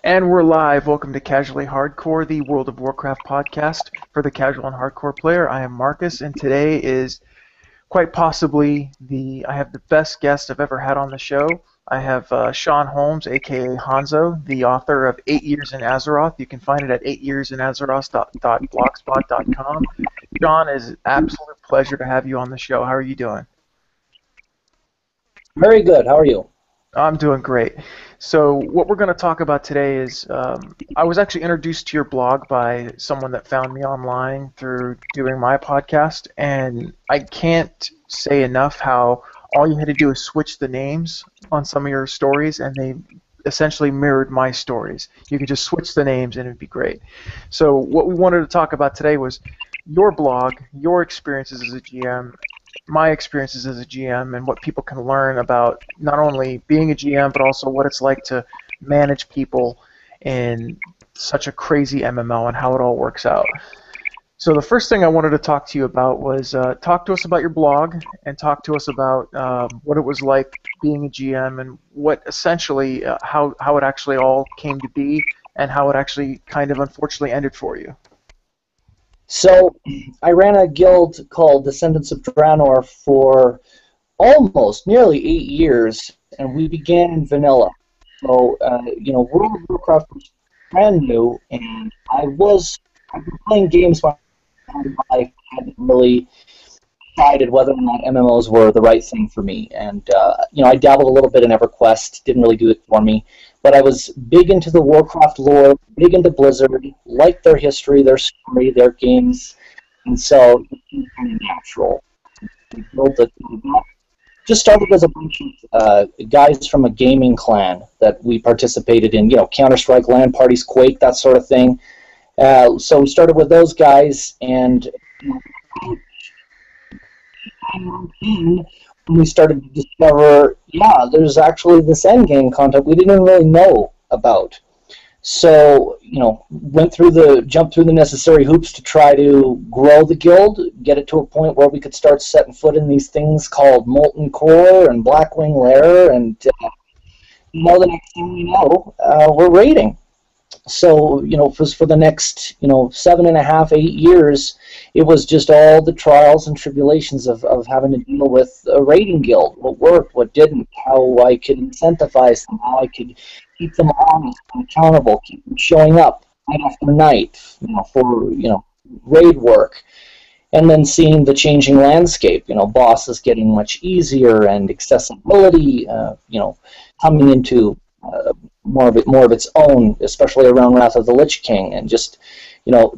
And we're live. Welcome to Casually Hardcore, the World of Warcraft podcast for the casual and hardcore player. I am Marcus, and today is quite possibly I have the best guest I've ever had on the show. I have Sean Holmes, aka Hanzo, the author of 8 Years in Azeroth. You can find it at 8yearsinazeroth.blogspot.com. Sean, it's an absolute pleasure to have you on the show. How are you doing? Very good. How are you? I'm doing great. So what we're going to talk about today is I was actually introduced to your blog by someone that found me online through doing my podcast, and I can't say enough how all you had to do is switch the names on some of your stories, and they essentially mirrored my stories. You could just switch the names, and it'd be great. So what we wanted to talk about today was your blog, your experiences as a GM, my experiences as a GM, and what people can learn about not only being a GM, but also what it's like to manage people in such a crazy MMO and how it all works out. So the first thing I wanted to talk to you about was talk to us about your blog and talk to us about what it was like being a GM and what essentially how it actually all came to be and how it actually kind of unfortunately ended for you. So, I ran a guild called Descendants of Draenor for almost nearly 8 years, and we began in vanilla. So, World of Warcraft was brand new, and I've been playing games my whole life. I hadn't really decided whether or not MMOs were the right thing for me. And, I dabbled a little bit in EverQuest, didn't really do it for me. But I was big into the Warcraft lore, big into Blizzard, liked their history, their story, their games, and so it was kind of natural. Just started as a bunch of guys from a gaming clan that we participated in, Counter-Strike, LAN parties, Quake, that sort of thing. So we started with those guys, and we started to discover, there's actually this endgame content we didn't really know about. So, jumped through the necessary hoops to try to grow the guild, get it to a point where we could start setting foot in these things called Molten Core and Blackwing Lair, and the next thing we know, we're raiding. So, for the next, 7.5, 8 years, it was just all the trials and tribulations of having to deal with a raiding guild. What worked, what didn't, how I could incentivize them, how I could keep them honest and accountable, keep them showing up night after night, for, raid work. And then seeing the changing landscape, bosses getting much easier and accessibility, coming into more of its own, especially around Wrath of the Lich King, and just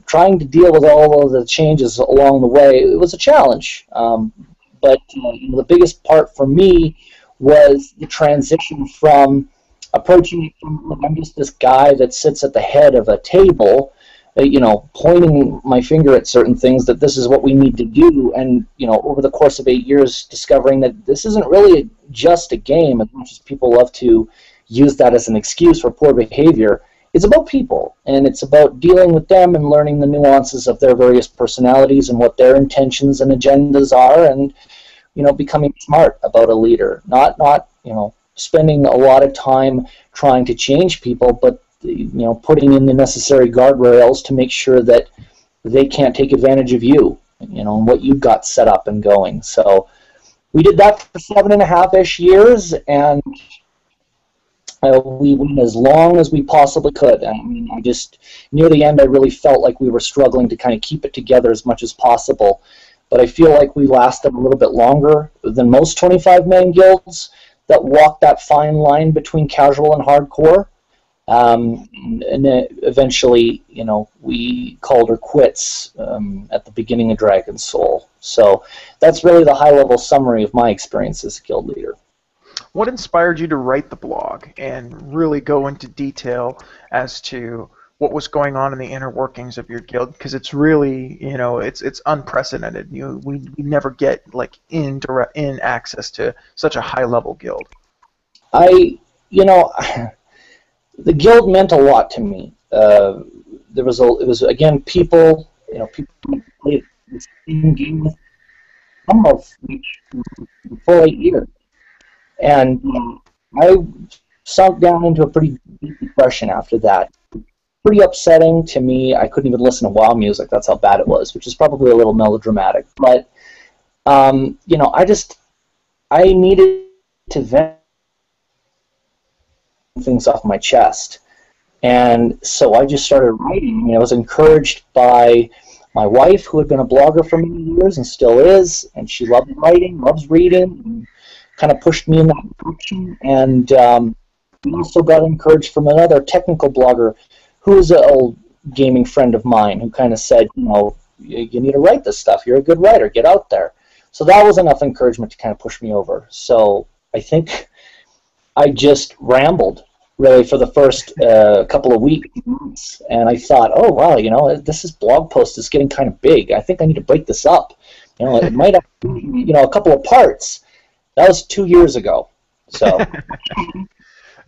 trying to deal with all of the changes along the way. It was a challenge, but the biggest part for me was the transition from approaching it from, look, I'm just this guy that sits at the head of a table, pointing my finger at certain things, that this is what we need to do, and over the course of 8 years discovering that this isn't really just a game, as much as people love to use that as an excuse for poor behavior. It's about people, and it's about dealing with them and learning the nuances of their various personalities and what their intentions and agendas are, and becoming smart about a leader, not spending a lot of time trying to change people, but putting in the necessary guardrails to make sure that they can't take advantage of you, and what you've got set up and going. So we did that for 7.5-ish years, and we went as long as we possibly could. I mean, near the end, I really felt like we were struggling to kind of keep it together as much as possible. But I feel like we lasted a little bit longer than most 25-man guilds that walk that fine line between casual and hardcore. And then eventually, we called her quits at the beginning of Dragon's Soul. So that's really the high-level summary of my experience as a guild leader. What inspired you to write the blog and really go into detail as to what was going on in the inner workings of your guild? Because it's really, it's unprecedented. We never get in access to such a high level guild. The guild meant a lot to me. It was again people, people played the same game with, some of which for 8 years. And I sunk down into a pretty deep depression after that. Pretty upsetting to me. I couldn't even listen to WoW music. That's how bad it was, which is probably a little melodramatic. But I needed to vent things off my chest, and so I just started writing. I mean, I was encouraged by my wife, who had been a blogger for many years and still is, and she loved writing, loves reading, and kind of pushed me in that direction. And we also got encouraged from another technical blogger who is an old gaming friend of mine, who kind of said, you need to write this stuff. You're a good writer. Get out there. So that was enough encouragement to kind of push me over. So I think I just rambled, really, for the first couple of weeks, and I thought, oh, wow, this blog post is getting kind of big. I think I need to break this up. It might have, a couple of parts. That was 2 years ago. So.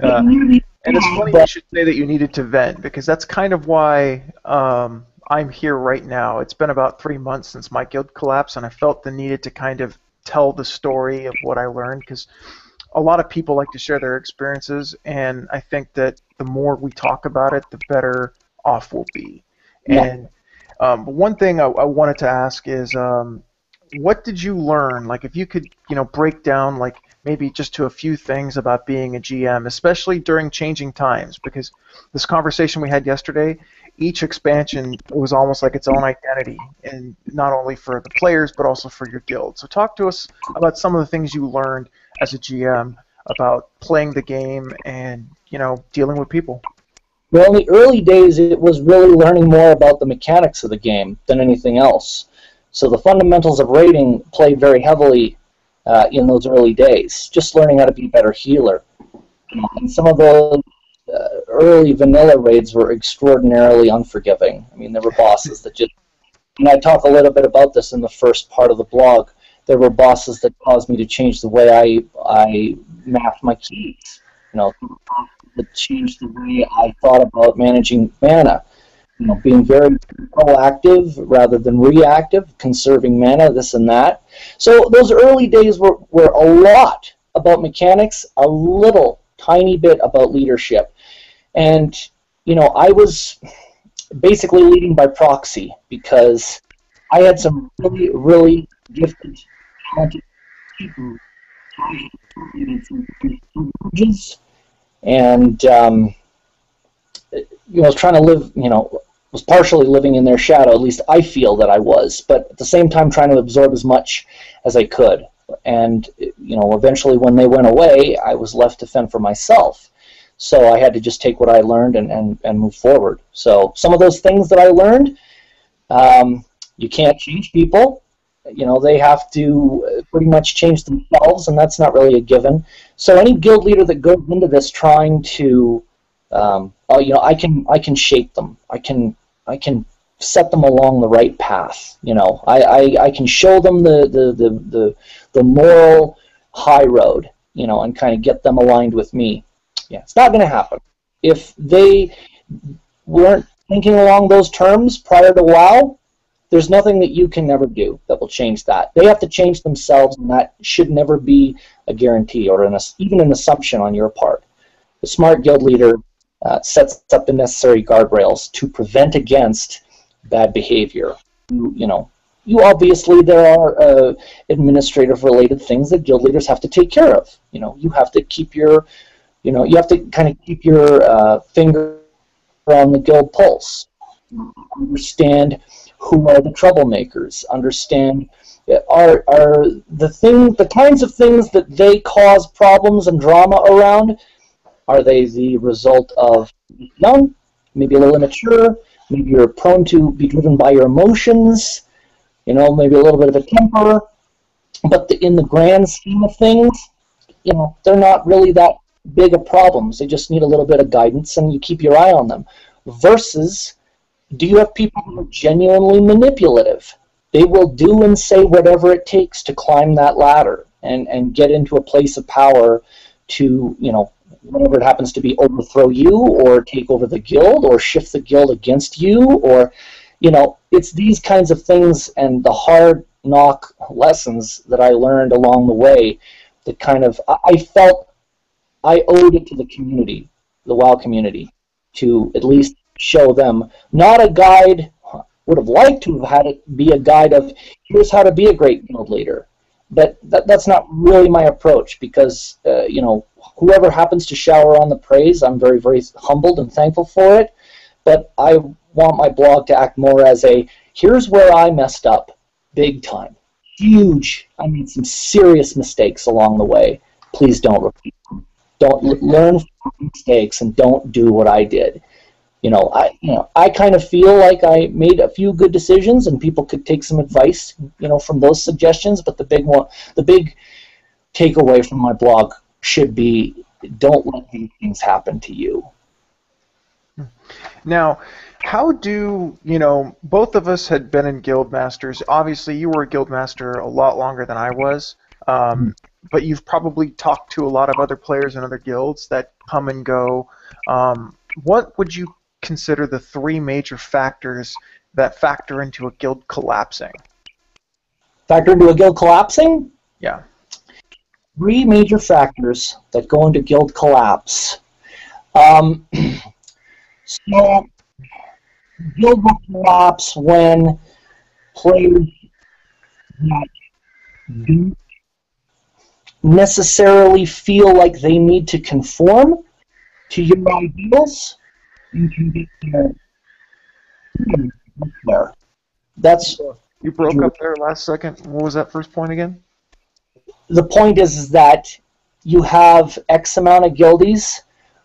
And it's funny you should say that you needed to vent, because that's kind of why I'm here right now. It's been about 3 months since my guild collapsed, and I felt the need to kind of tell the story of what I learned, because a lot of people like to share their experiences, and I think that the more we talk about it, the better off we'll be. Yeah. And one thing I wanted to ask is, what did you learn? Like, if you could, break down, like, maybe just to a few things about being a GM, especially during changing times, because this conversation we had yesterday, each expansion was almost like its own identity, and not only for the players, but also for your guild. So talk to us about some of the things you learned as a GM about playing the game and, dealing with people. Well, in the early days, it was really learning more about the mechanics of the game than anything else. So the fundamentals of raiding played very heavily in those early days, just learning how to be a better healer. And some of those early vanilla raids were extraordinarily unforgiving. I mean, there were bosses that just, and I talk a little bit about this in the first part of the blog, there were bosses that caused me to change the way I mapped my keys, that changed the way I thought about managing mana. Being very proactive rather than reactive, conserving mana, this and that. So those early days were a lot about mechanics, a little tiny bit about leadership. And, I was basically leading by proxy, because I had some really, really gifted, talented people, and, trying to live, was partially living in their shadow. At least I feel that I was, but at the same time trying to absorb as much as I could. And eventually when they went away, I was left to fend for myself. So I had to just take what I learned and move forward. So some of those things that I learned, you can't change people. They have to pretty much change themselves, and that's not really a given. So any guild leader that goes into this trying to I can shape them. I can set them along the right path. I can show them the moral high road. And kind of get them aligned with me. Yeah, it's not going to happen. If they weren't thinking along those terms prior to WoW, there's nothing that you can never do that will change that. They have to change themselves, and that should never be a guarantee or even an assumption on your part. The smart guild leader sets up the necessary guardrails to prevent against bad behavior. You obviously, there are administrative-related things that guild leaders have to take care of. You have to keep your, you have to kind of keep your finger on the guild pulse. Understand who are the troublemakers. Understand are the kinds of things that they cause problems and drama around. Are they the result of young, maybe a little immature, maybe you're prone to be driven by your emotions, maybe a little bit of a temper, but in the grand scheme of things, they're not really that big of problems. They just need a little bit of guidance, and you keep your eye on them. Versus, do you have people who are genuinely manipulative? They will do and say whatever it takes to climb that ladder and get into a place of power to, whatever it happens to be, overthrow you or take over the guild or shift the guild against you, or, it's these kinds of things and the hard knock lessons that I learned along the way that kind of, I felt I owed it to the community, the WoW community, to at least show them, not a guide, would have liked to have had it be a guide of, here's how to be a great guild leader. But that's not really my approach, because, whoever happens to shower on the praise, I'm very, very humbled and thankful for it. But I want my blog to act more as a, here's where I messed up, big time. Huge. I made some serious mistakes along the way. Please don't repeat them. Don't learn from mistakes and don't do what I did. I kind of feel like I made a few good decisions and people could take some advice, from those suggestions. But the big takeaway from my blog should be, don't let these things happen to you. Now, how do, both of us had been in guild masters. Obviously, you were a guild master a lot longer than I was, but you've probably talked to a lot of other players in other guilds that come and go. What would you consider the 3 major factors that factor into a guild collapsing? Factor into a guild collapsing? Yeah. 3 major factors that go into guild collapse. So, guild will collapse when players that don't necessarily feel like they need to conform to your ideals and can get there. That's You broke up there last second. What was that first point again? The point is that you have X amount of guildies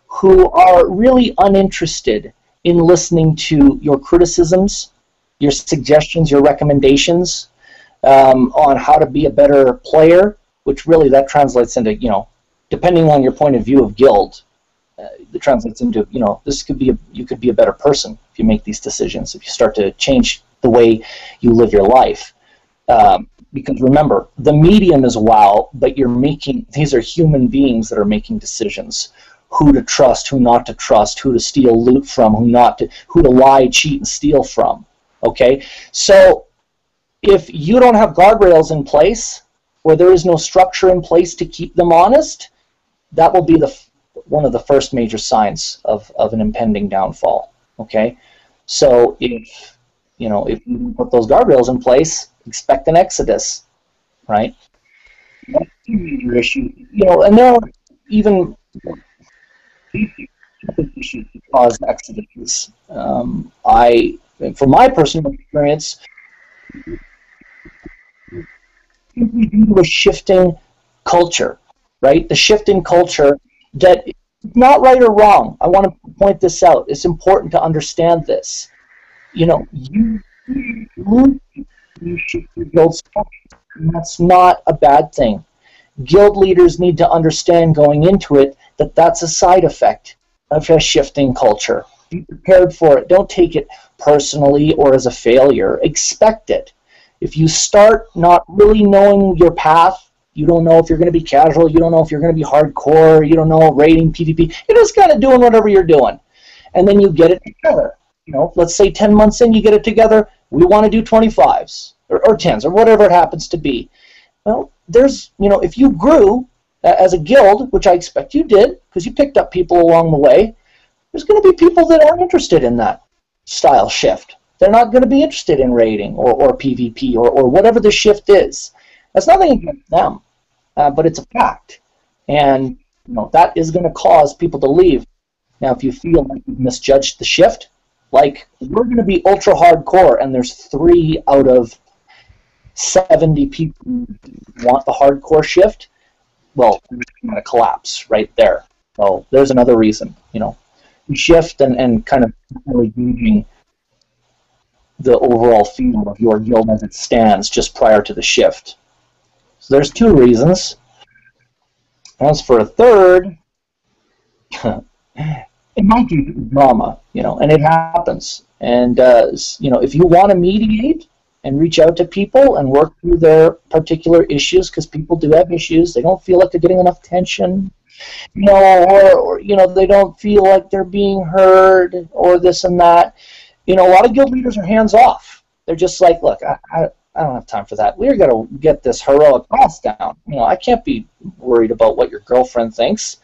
who are really uninterested in listening to your criticisms, your suggestions, your recommendations on how to be a better player, which really that translates into, depending on your point of view of guild, it translates into, you could be a better person if you make these decisions, if you start to change the way you live your life. Because remember, the medium is WoW, but these are human beings that are making decisions. Who to trust, who not to trust, who to steal loot from, who to lie, cheat, and steal from. Okay? So if you don't have guardrails in place, where there is no structure in place to keep them honest, that will be one of the first major signs of an impending downfall. Okay? So if you put those guardrails in place, expect an exodus, right? That's a major issue. And there are even issues that cause exoduses. From my personal experience, simply due to a shifting culture, right? The shift in culture that is not right or wrong. I want to point this out. It's important to understand this. You lose you shift your guild structure, and that's not a bad thing. Guild leaders need to understand going into it that that's a side effect of a shifting culture. Be prepared for it. Don't take it personally or as a failure. Expect it. If you start not really knowing your path, you don't know if you're going to be casual, you don't know if you're going to be hardcore, you don't know raiding, PvP, you're just kind of doing whatever you're doing. And then you get it together. Let's say 10 months in, you get it together, we want to do 25s or 10s or whatever it happens to be. Well, if you grew as a guild, which I expect you did, because you picked up people along the way, there's going to be people that aren't interested in that style shift. They're not going to be interested in raiding or PvP or whatever the shift is. That's nothing against them, but it's a fact. And that is going to cause people to leave. Now, if you feel like you've misjudged the shift, like we're going to be ultra hardcore and there's 3 out of 70 people who want the hardcore shift, well, it's going to collapse right there. So there's another reason, you shift and kind of really gauging the overall feel of your guild as it stands just prior to the shift. So there's 2 reasons. As for a third, it might be drama, and it happens. And, if you want to mediate and reach out to people and work through their particular issues, because people do have issues, they don't feel like they're getting enough attention, or they don't feel like they're being heard, or this and that. A lot of guild leaders are hands off. They're just like, look, I don't have time for that. We're going to get this heroic boss down. I can't be worried about what your girlfriend thinks.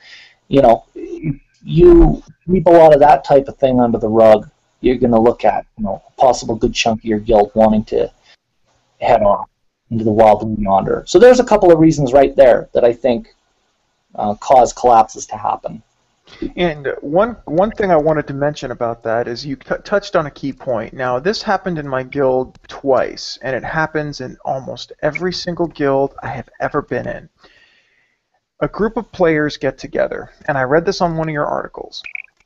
You know, if you sweep a lot of that type of thing under the rug, you're going to look at, you know, a possible good chunk of your guild wanting to head off into the wild and yonder. So there's a couple of reasons right there that I think cause collapses to happen. And one thing I wanted to mention about that is you touched on a key point. Now, this happened in my guild twice, and it happens in almost every single guild I have ever been in. A group of players get together, and I read this on one of your articles.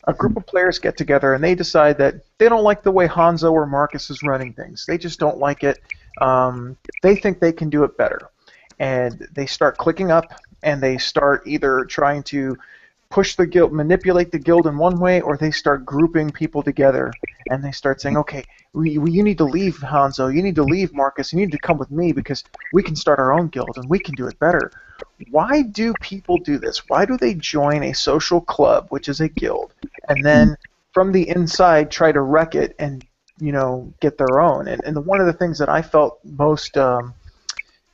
A group of players get together, and they decide that they don't like the way Hanzo or Marcus is running things. They just don't like it. They think they can do it better. And they start clicking up, and they start either trying to push the guild, manipulate the guild in one way, or they start grouping people together, and they start saying, okay, you need to leave Hanzo, you need to leave Marcus, you need to come with me because we can start our own guild and we can do it better. Why do people do this? Why do they join a social club, which is a guild, and then from the inside try to wreck it and, you know, get their own? And one of the things that I felt most,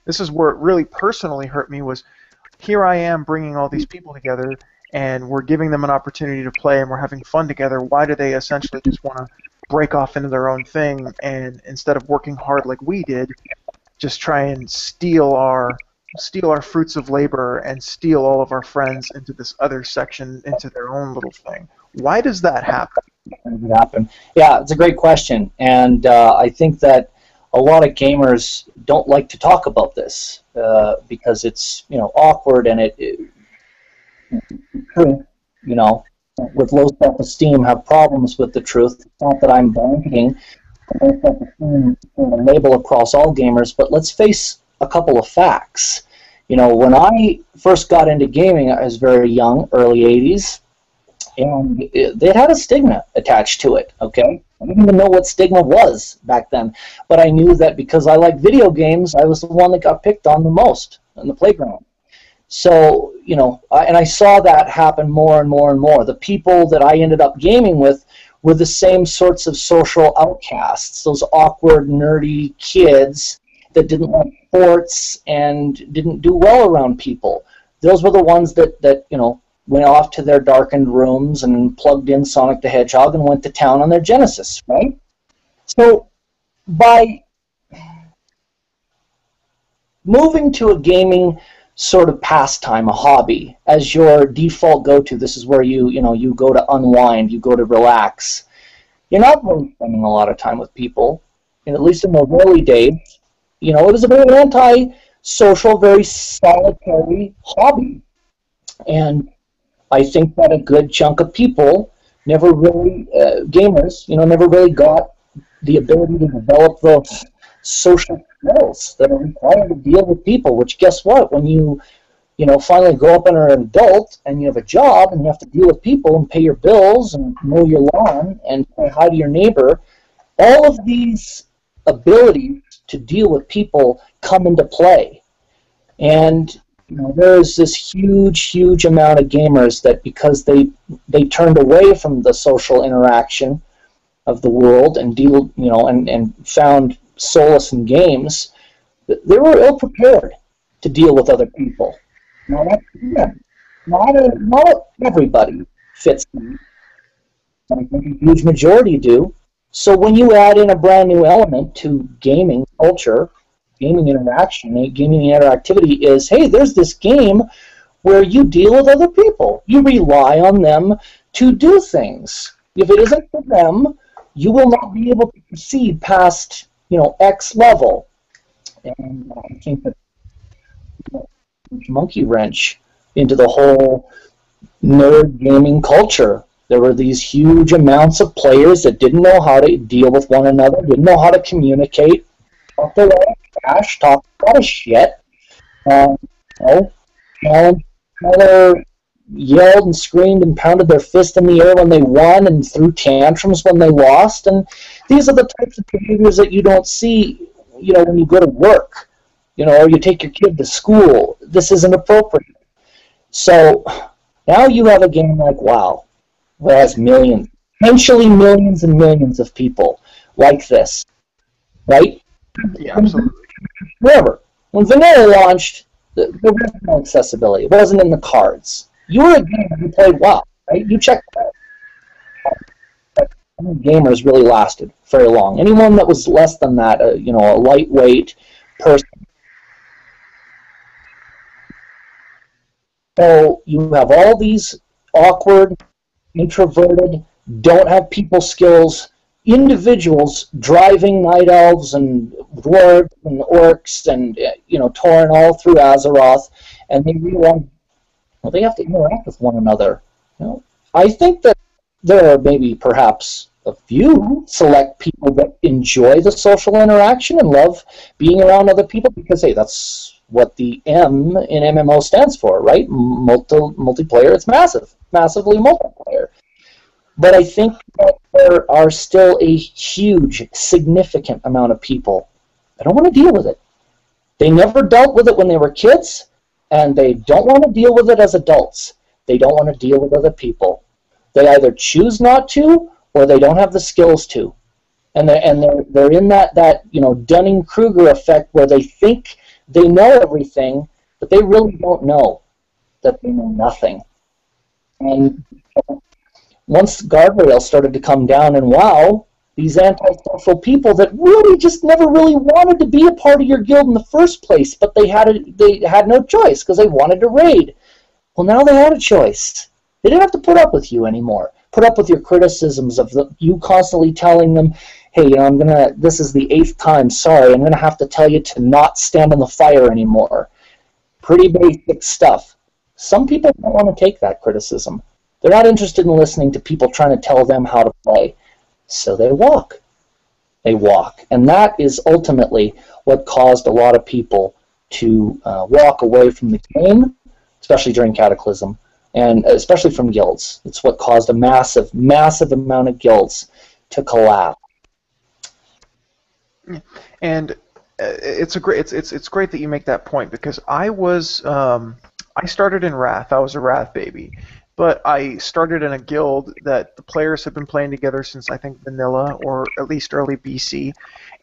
this is where it really personally hurt me, was here I am bringing all these people together, and we're giving them an opportunity to play, and we're having fun together. Why do they essentially just want to break off into their own thing, and instead of working hard like we did, just try and steal our fruits of labor and steal all of our friends into this other section, into their own little thing? Why does that happen? Yeah, it's a great question, and I think that a lot of gamers don't like to talk about this because it's, you know, awkward, and it you know, with low self-esteem, have problems with the truth. It's not that I'm blanketing low self-esteem label across all gamers, but let's face a couple of facts. You know, when I first got into gaming, I was very young, early 80s, and it had a stigma attached to it, okay? I didn't even know what stigma was back then, but I knew that because I liked video games, I was the one that got picked on the most in the playground. So, you know, and I saw that happen more and more and more. The people that I ended up gaming with were the same sorts of social outcasts, those awkward, nerdy kids that didn't like sports and didn't do well around people. Those were the ones that you know, went off to their darkened rooms and plugged in Sonic the Hedgehog and went to town on their Genesis, right? So by moving to a gaming sort of pastime, a hobby, as your default go-to, this is where you go to unwind, you go to relax. You're not really spending a lot of time with people, and at least in those early days, you know, it was a very anti-social, very solitary hobby. And I think that a good chunk of people never really, gamers, you know, never really got the ability to develop those social skills that are required to deal with people, which guess what? When you know, finally grow up and are an adult and you have a job and you have to deal with people and pay your bills and mow your lawn and say hi to your neighbor, all of these abilities to deal with people come into play. And you know, there is this huge amount of gamers that because they turned away from the social interaction of the world and and found solace in games, they were ill prepared to deal with other people. Now, not everybody fits them. I think a huge majority do. So when you add in a brand new element to gaming culture, gaming interaction, gaming interactivity is, hey, there's this game where you deal with other people. You rely on them to do things. If it isn't for them, you will not be able to proceed past, you know, X level. And I think that monkey wrench into the whole nerd gaming culture. There were these huge amounts of players that didn't know how to deal with one another, didn't know how to communicate, talked a lot of trash, talked a lot of shit, yelled and screamed and pounded their fist in the air when they won and threw tantrums when they lost. And these are the types of behaviors that you don't see, you know, when you go to work, you know, or you take your kid to school. This isn't appropriate. So now you have a game like WoW, that has millions, potentially millions and millions of people like this, right? Yeah, absolutely. Remember, when Vanilla launched, there was no accessibility. It wasn't in the cards. You were a gamer who played WoW, right? You checked it out. Gamers really lasted very long. Anyone that was less than that, you know, a lightweight person. So you have all these awkward, introverted, don't have people skills individuals driving night elves and dwarves and orcs and, you know, touring all through Azeroth, and they realize, well, they have to interact with one another. You know, I think that there are maybe perhaps a few select people that enjoy the social interaction and love being around other people because, hey, that's what the M in MMO stands for, right? Multiplayer. It's massively multiplayer. But I think that there are still a huge, significant amount of people that don't want to deal with it. They never dealt with it when they were kids, and they don't want to deal with it as adults. They don't want to deal with other people. They either choose not to, or they don't have the skills to. And they're in that you know, Dunning-Kruger effect where they think they know everything, but they really don't know that they know nothing. And once guardrails started to come down in WoW, these antisocial people that really just never really wanted to be a part of your guild in the first place, but they had no choice because they wanted to raid. Well, now they had a choice. They didn't have to put up with you anymore. Put up with your criticisms of you constantly telling them, hey, you know, this is the 8th time, sorry, I'm going to have to tell you to not stand in the fire anymore. Pretty basic stuff. Some people don't want to take that criticism. They're not interested in listening to people trying to tell them how to play. So they walk. They walk. And that is ultimately what caused a lot of people to walk away from the game, especially during Cataclysm, and especially from guilds. It's what caused a massive, massive amount of guilds to collapse. And it's great that you make that point, because I started in Wrath. I was a Wrath baby. But I started in a guild that the players have been playing together since, I think, vanilla, or at least early BC.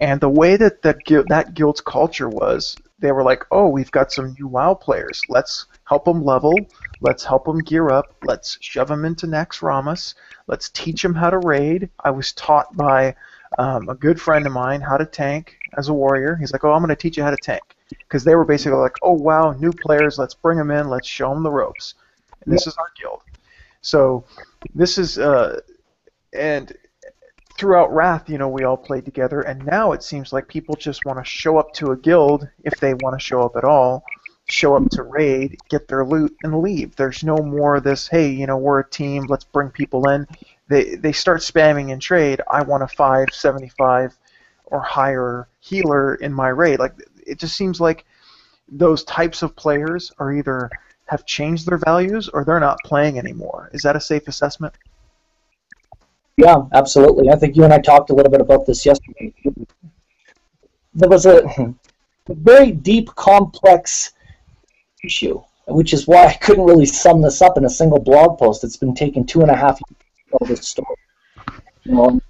And the way that guild's culture was, they were like, oh, we've got some new WoW players. Let's help them level. Let's help them gear up. Let's shove them into Naxxramas. Let's teach them how to raid. I was taught by a good friend of mine how to tank as a warrior. He's like, oh, I'm going to teach you how to tank. Because they were basically like, oh, wow, new players. Let's bring them in. Let's show them the ropes. And this is our guild. So this is, and throughout Wrath, you know, we all played together, and now it seems like people just want to show up to a guild, if they want to show up at all, show up to raid, get their loot, and leave. There's no more this, hey, you know, we're a team, let's bring people in. They start spamming in trade, I want a 575 or higher healer in my raid. Like, it just seems like those types of players are either have changed their values or they're not playing anymore. Is that a safe assessment? Yeah, absolutely. I think you and I talked a little bit about this yesterday. There was a very deep, complex issue, which is why I couldn't really sum this up in a single blog post. It's been taking 2.5 years to tell this story. You know,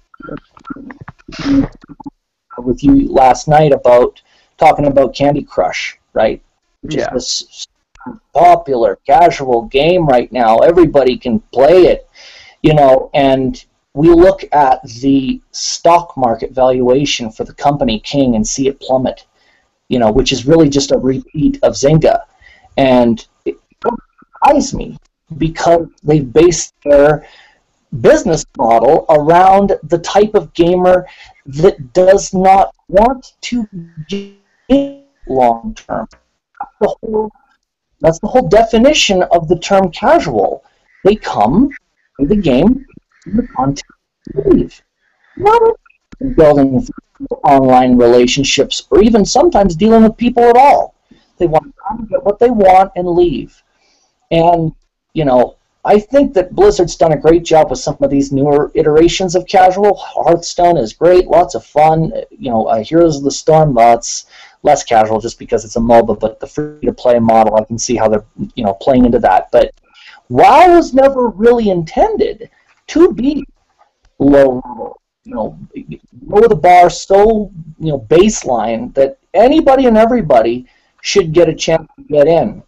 with you last night about talking about Candy Crush, right? Which is this popular casual game right now. Everybody can play it, you know, and we look at the stock market valuation for the company King and see it plummet, you know, which is really just a repeat of Zynga. And it surprised me because they based their business model around the type of gamer that does not want to game long term. That's the whole definition of the term casual. They come to the game, the content, leave. Not building online relationships, or even sometimes dealing with people at all. They want to come, get what they want, and leave. And, you know, I think that Blizzard's done a great job with some of these newer iterations of casual. Hearthstone is great, lots of fun. You know, Heroes of the Storm, that's less casual just because it's a MOBA, but the free-to-play model, I can see how they're, you know, playing into that. But WoW was never really intended to be low level, you know, lower the bar so, you know, baseline that anybody and everybody should get a chance to get in.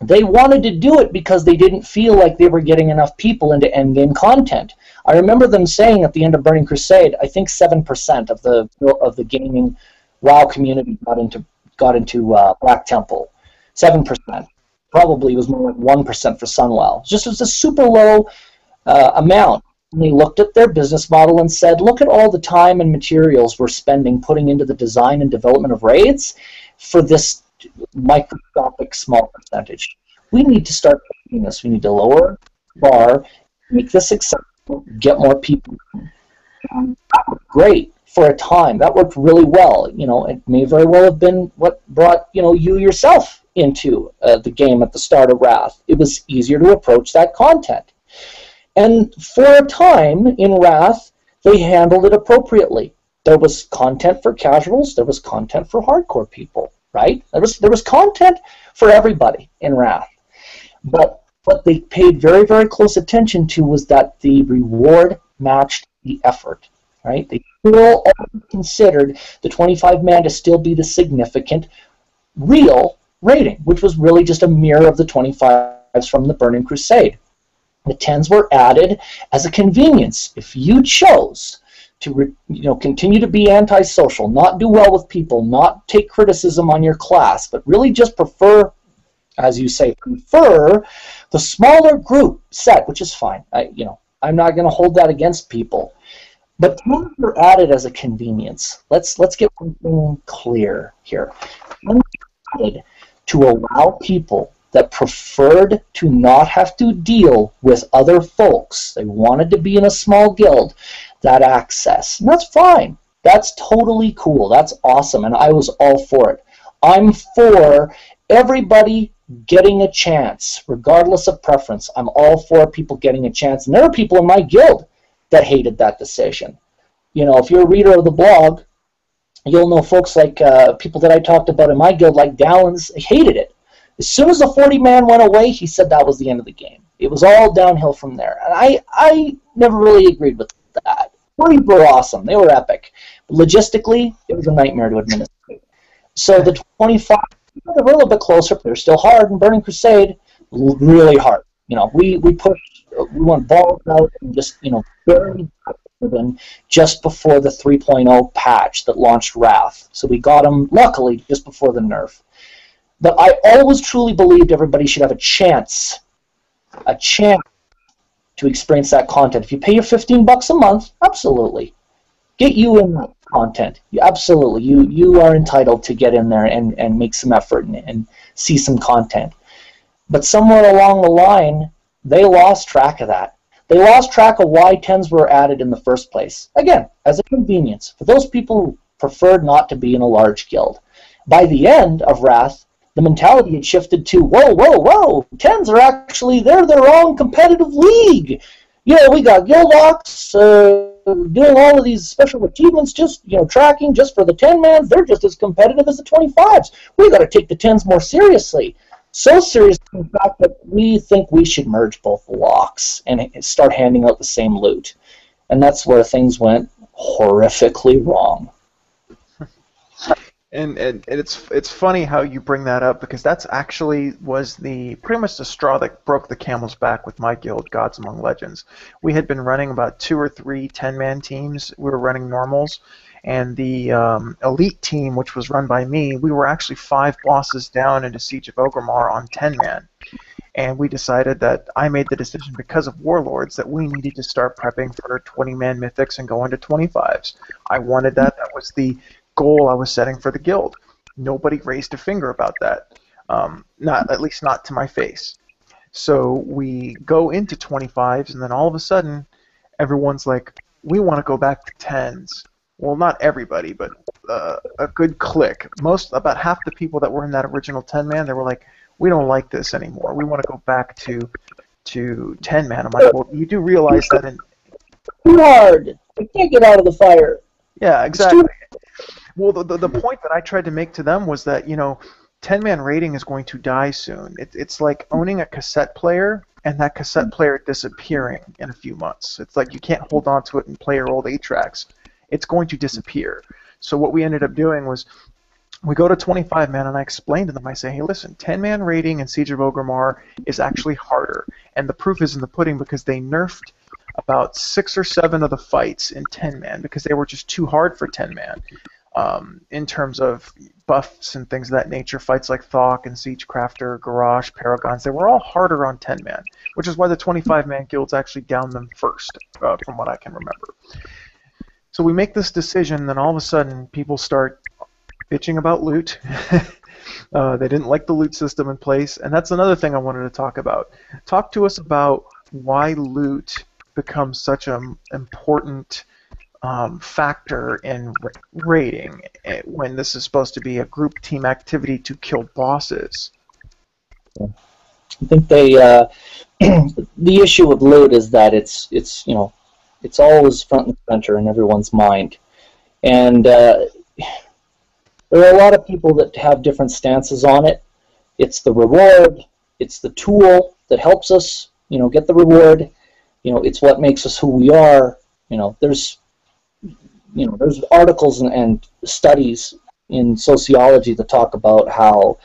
They wanted to do it because they didn't feel like they were getting enough people into endgame content. I remember them saying at the end of Burning Crusade, I think 7% of the gaming WoW community got into Black Temple. 7%. Probably was more like 1% for Sunwell. Just as a super low amount. And they looked at their business model and said, look at all the time and materials we're spending putting into the design and development of raids for this microscopic small percentage. We need to start doing this. We need to lower the bar, make this acceptable, get more people. That worked great for a time. That worked really well. It may very well have been what brought you yourself into the game at the start of Wrath. It was easier to approach that content. And for a time in Wrath, they handled it appropriately. There was content for casuals. There was content for hardcore people, right? There was content for everybody in Wrath. But what they paid very, very close attention to was that the reward matched the effort, right? They still considered the 25-man to still be the significant, real rating, which was really just a mirror of the 25s from the Burning Crusade. The 10s were added as a convenience. If you chose to continue to be antisocial, not do well with people, not take criticism on your class, but really just prefer, as you say, prefer the smaller group set, which is fine. I'm not going to hold that against people. But 10s were added as a convenience. Let's get one thing clear here. 10s were added to allow people that preferred to not have to deal with other folks. They wanted to be in a small guild, that access. And that's fine. That's totally cool. That's awesome. And I was all for it. I'm for everybody getting a chance, regardless of preference. I'm all for people getting a chance. And there are people in my guild that hated that decision. If you're a reader of the blog, you'll know folks like people that I talked about in my guild, like Dallins, hated it. As soon as the 40-man went away, he said that was the end of the game. It was all downhill from there. And I never really agreed with that. 40s were awesome. They were epic. But logistically, it was a nightmare to administrate. So the 25, they were a little bit closer, but they're still hard. And Burning Crusade, really hard. We pushed, we went balls out and just, barely them just before the 3.0 patch that launched Wrath. So we got them, luckily, just before the nerf. But I always truly believed everybody should have a chance to experience that content. If you pay your $15 a month, absolutely. Get you in that content. Absolutely. You are entitled to get in there and make some effort and see some content. But somewhere along the line, they lost track of that. They lost track of why 10s were added in the first place. Again, as a convenience, for those people who preferred not to be in a large guild. By the end of Wrath, the mentality had shifted to, whoa, 10s are actually, they're their own competitive league. We got guild ops doing all of these special achievements, just, tracking just for the 10-mans. They're just as competitive as the 25s. We got to take the 10s more seriously. So serious, in fact, that we think we should merge both locks and start handing out the same loot. And that's where things went horrifically wrong. And it's funny how you bring that up, because that's actually was pretty much the straw that broke the camel's back with my guild, Gods Among Legends. We had been running about 2 or 3 10-man teams. We were running normals, and the elite team, which was run by me, we were actually 5 bosses down into Siege of Orgrimmar on 10-man. And we decided that I made the decision because of Warlords that we needed to start prepping for 20-man mythics and go into 25s. I wanted that. That was the goal I was setting for the guild. Nobody raised a finger about that. At least not to my face. So we go into 25s, and then all of a sudden, everyone's like, we want to go back to 10s. Well, not everybody, but a good clique. About half the people that were in that original 10-man, they were like, we don't like this anymore. We want to go back to 10-man. I'm like, well, you do realize that in... Too hard. I can't get out of the fire. Yeah, exactly. Well, the point that I tried to make to them was that, 10-man rating is going to die soon. It's like owning a cassette player and that cassette player disappearing in a few months. It's like you can't hold on to it and play your old 8-tracks. It's going to disappear. So what we ended up doing was We go to 25 man, and I explain to them. I say, hey, listen, 10-man raiding in Siege of Orgrimmar is actually harder, and the proof is in the pudding because they nerfed about 6 or 7 of the fights in 10-man because they were just too hard for 10-man. In terms of buffs and things of that nature, fights like Thok and Siegecrafter, Garrosh, Paragons, they were all harder on 10-man, which is why the 25-man guilds actually downed them first, from what I can remember. So we make this decision, and then all of a sudden people start bitching about loot. They didn't like the loot system in place, and that's another thing I wanted to talk about. Talk to us about why loot becomes such an important factor in raiding when this is supposed to be a group team activity to kill bosses. I think they the issue with loot is that it's always front and center in everyone's mind, and there are a lot of people that have different stances on it. It's the reward, it's the tool that helps us, get the reward. It's what makes us who we are. There's articles and studies in sociology that talk about how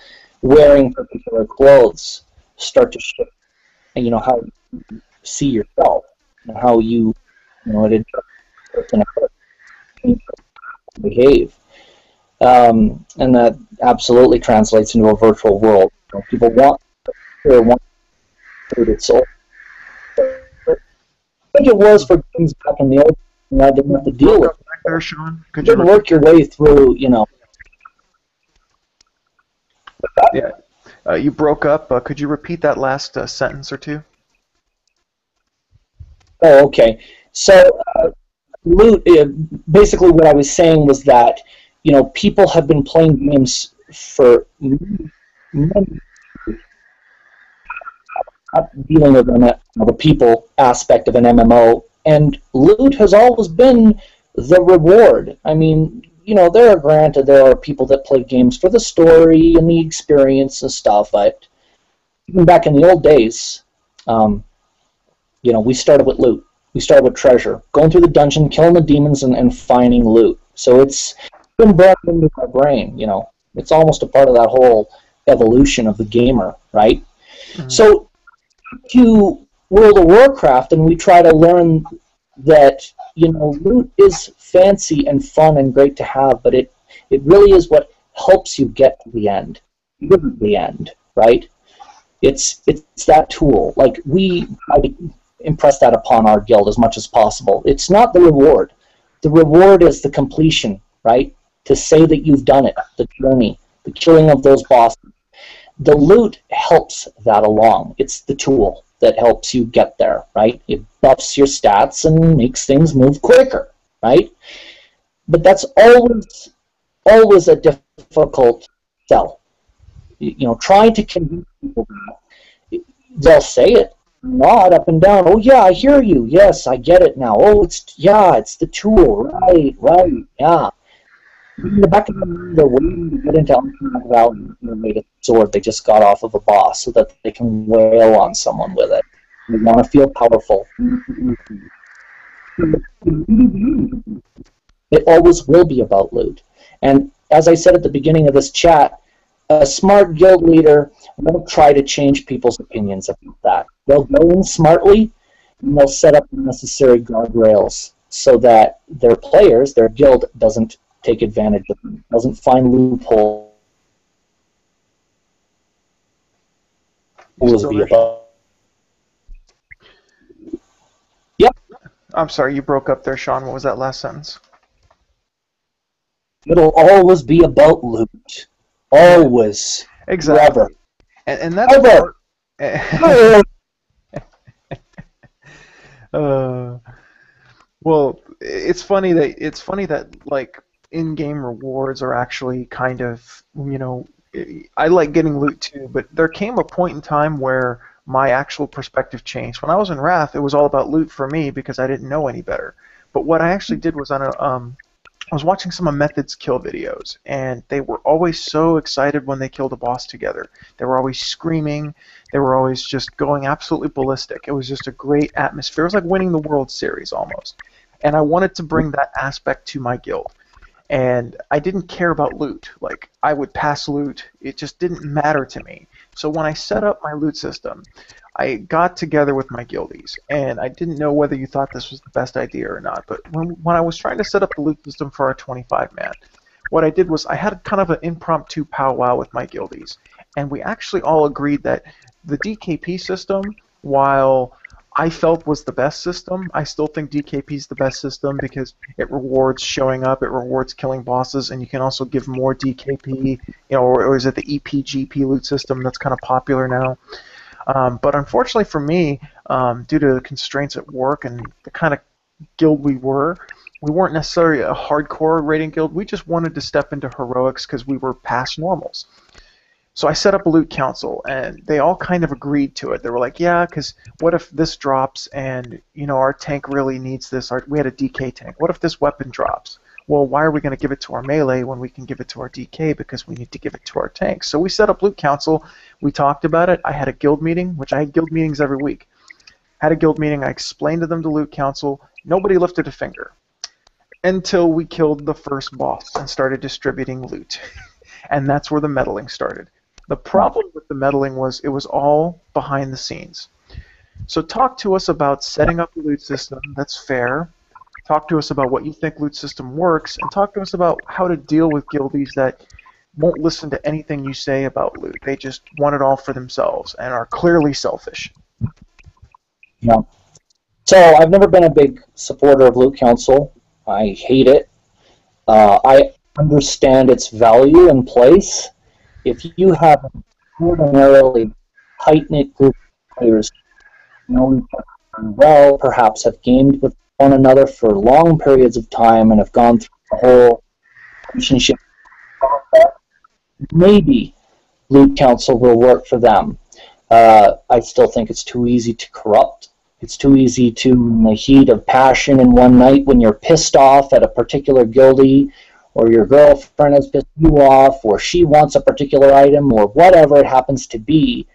wearing particular clothes start to shift, and how you see yourself, and how it behave. And that absolutely translates into a virtual world. People want food. So I think it was for things back in the old. I didn't have to deal with it. Back there, Sean. You didn't work your way through. Yeah. You broke up. Could you repeat that last sentence or two? Oh, okay. So, loot. Basically, what I was saying was that people have been playing games for many, dealing with the people aspect of an MMO, and loot has always been the reward. I mean, there are people that play games for the story and the experience and stuff, but even back in the old days, we started with loot. We started with treasure, going through the dungeon, killing the demons, and finding loot. So it's been brought into our brain. It's almost a part of that whole evolution of the gamer, right? Mm-hmm. So to World of Warcraft, and we try to learn that loot is fancy and fun and great to have, but it really is what helps you get to the end. The end, right? It's that tool. Like, we try to impress that upon our guild as much as possible. It's not the reward. The reward is the completion, right? To say that you've done it, the journey, the killing of those bosses. The loot helps that along. It's the tool that helps you get there, right? It buffs your stats and makes things move quicker, right? But that's always a difficult sell. Trying to convince people that they'll say it, nod up and down. Oh yeah, I hear you. Yes, I get it now. Oh, it's the tool, right, yeah. In the back of the mind, they're waiting to get into Ultimate Valley. They made a sword they just got off of a boss so that they can wail on someone with it. They want to feel powerful. It always will be about loot. And as I said at the beginning of this chat, a smart guild leader won't try to change people's opinions about that. They'll go in smartly, and they'll set up the necessary guardrails so that their players, their guild, doesn't take advantage of them, doesn't find loopholes. Yep. I'm sorry, you broke up there, Sean. What was that last sentence? It'll always be about loot. Always. Exactly. Forever. And that's well, it's funny that like in-game rewards are actually kind of, I like getting loot too, but there came a point in time where my actual perspective changed. When I was in Wrath, it was all about loot for me because I didn't know any better. But what I actually did was I was watching some of Method's kill videos, and they were always so excited when they killed a boss together. They were always screaming. They were always just going absolutely ballistic. It was just a great atmosphere. It was like winning the World Series almost. And I wanted to bring that aspect to my guild. and I didn't care about loot. Like, I would pass loot. It just didn't matter to me. So when I set up my loot system, I got together with my guildies, and I didn't know whether you thought this was the best idea or not, but when I was trying to set up the loot system for our 25-man, what I did was I had kind of an impromptu powwow with my guildies, and we actually all agreed that the DKP system, while I felt was the best system, I still think DKP is the best system because it rewards showing up, it rewards killing bosses, and you can also give more DKP, or is it the EPGP loot system that's kind of popular now? But unfortunately for me, due to the constraints at work and the kind of guild we weren't necessarily a hardcore raiding guild. We just wanted to step into heroics because we were past normals. So I set up a loot council, and they all kind of agreed to it. They were like, yeah, because what if this drops and, our tank really needs this? We had a DK tank. What if this weapon drops? Well, why are we going to give it to our melee when we can give it to our DK because we need to give it to our tanks? So we set up loot council. We talked about it. I had a guild meeting, which I had guild meetings every week. Had a guild meeting. I explained to them the loot council. Nobody lifted a finger until we killed the first boss and started distributing loot. And that's where the meddling started. The problem with the meddling was it was all behind the scenes. So talk to us about setting up a loot system that's fair. Talk to us about what you think loot system works, and talk to us about how to deal with guildies that won't listen to anything you say about loot. They just want it all for themselves and are clearly selfish. Yeah. So I've never been a big supporter of Loot Council. I hate it. I understand its value and place. If you have an ordinarily tight-knit group of players who know each other very well, perhaps have gamed with one another for long periods of time and have gone through the whole relationship process, maybe Loot Council will work for them. I still think it's too easy to corrupt. It's too easy to, in the heat of passion in one night when you're pissed off at a particular guildie, or your girlfriend has pissed you off, or she wants a particular item, or whatever it happens to be,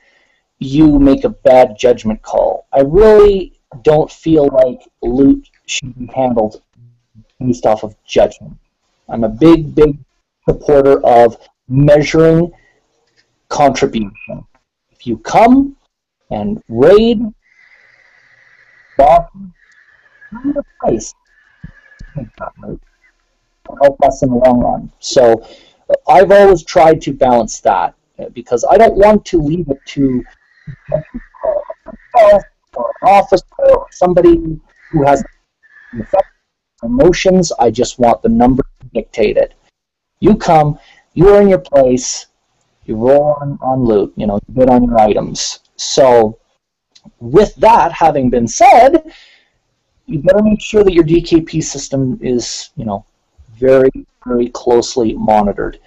you make a bad judgment call. I really don't feel like loot should be handled based off of judgment. I'm a big, big supporter of measuring contribution. If you come and raid bosses, the price will help us in the long run. So I've always tried to balance that because I don't want to leave it to an officer or somebody who has emotions. I just want the number to dictate it. You come, you earn your place, you roll on loot, you bid on your items. So with that having been said, you better make sure that your DKP system is, very, very closely monitored,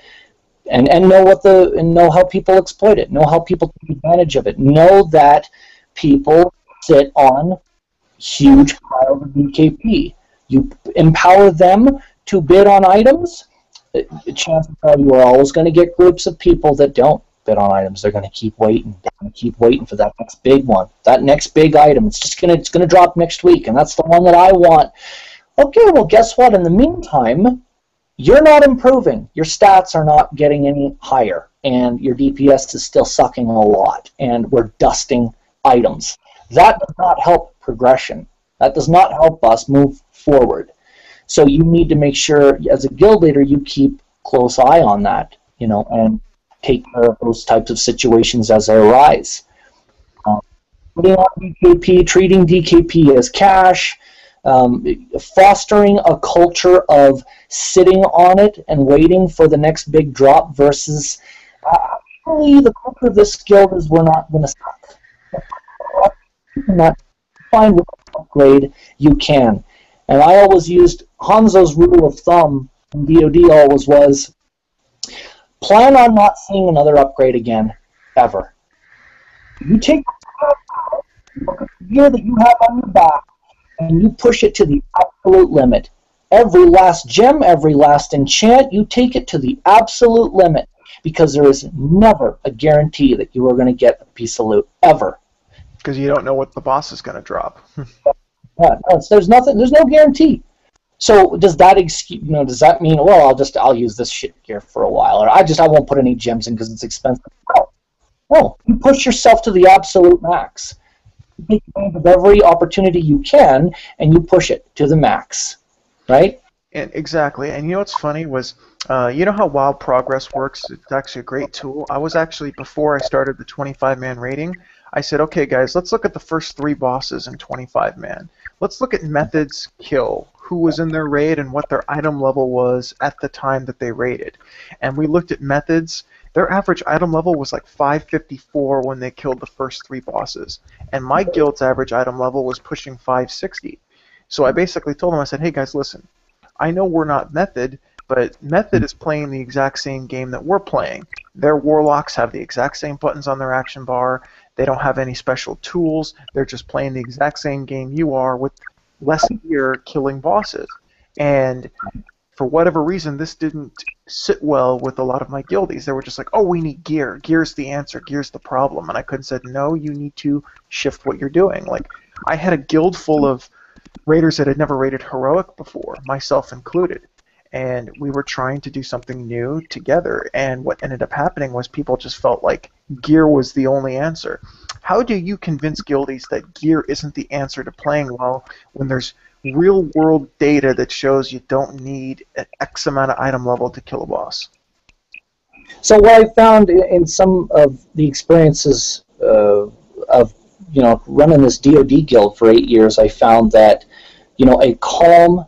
and know how people exploit it, know how people take advantage of it, know that people sit on huge piles of DKP. You empower them to bid on items. Chances are you are always going to get groups of people that don't bid on items. They're going to keep waiting. They're going to keep waiting for that next big one, that next big item. It's going to drop next week, and that's the one that I want. Okay, well, guess what? In the meantime, you're not improving. Your stats are not getting any higher, and your DPS is still sucking a lot, and we're dusting items. That does not help progression. That does not help us move forward. So you need to make sure, as a guild leader, you keep close eye on that, and take care of those types of situations as they arise. Putting on DKP, treating DKP as cash, fostering a culture of sitting on it and waiting for the next big drop versus actually the culture of this guild is we're not going to suck. You cannot find what upgrade you can. And I always used Hanzo's rule of thumb in DoD always was plan on not seeing another upgrade again, ever. You take the gear that you have on your back and you push it to the absolute limit. Every last gem, every last enchant, you take it to the absolute limit because there is never a guarantee that you are going to get a piece of loot, ever. Because you don't know what the boss is going to drop. Yeah, there's no guarantee. So does that does that mean, well, I'll use this shit gear for a while, or I won't put any gems in because it's expensive? No, you push yourself to the absolute max. You take advantage of every opportunity you can, and you push it to the max, right? And exactly. And you know what's funny was, you know how Wild Progress works? It's actually a great tool. I was actually, before I started the 25-man rating, I said, okay, guys, let's look at the first 3 bosses in 25-man. Let's look at methods kill, who was in their raid and what their item level was at the time that they raided. And we looked at methods. Their average item level was like 554 when they killed the first 3 bosses. And my guild's average item level was pushing 560. So I basically told them, I said, hey, guys, listen. I know we're not Method, but Method is playing the exact same game that we're playing. Their warlocks have the exact same buttons on their action bar. They don't have any special tools. They're just playing the exact same game you are with less gear killing bosses. And for whatever reason, this didn't sit well with a lot of my guildies. They were just like, oh, we need gear. Gear's the answer. Gear's the problem. And I could have said, no, you need to shift what you're doing. Like, I had a guild full of raiders that had never raided heroic before, myself included, and we were trying to do something new together, and what ended up happening was people just felt like gear was the only answer. How do you convince guildies that gear isn't the answer to playing well when there's real world data that shows you don't need an X amount of item level to kill a boss? So what I found in some of the experiences of running this DoD guild for 8 years, I found that a calm,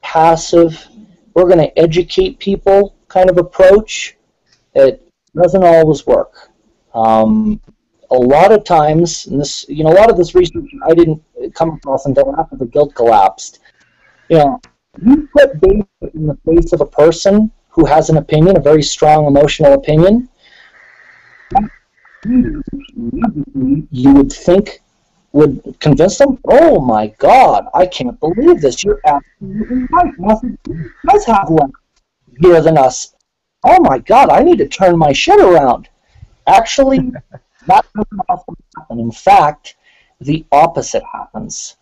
passive, we're going to educate people kind of approach, it doesn't always work. A lot of times, and this, a lot of this research I didn't come across until after the guild collapsed. You put data in the face of a person who has an opinion, a very strong emotional opinion, you would think would convince them, oh my God, I can't believe this. You're absolutely right. Nothing does have less gear than us. Oh my God, I need to turn my shit around. Actually, that doesn't often happen. In fact, the opposite happens.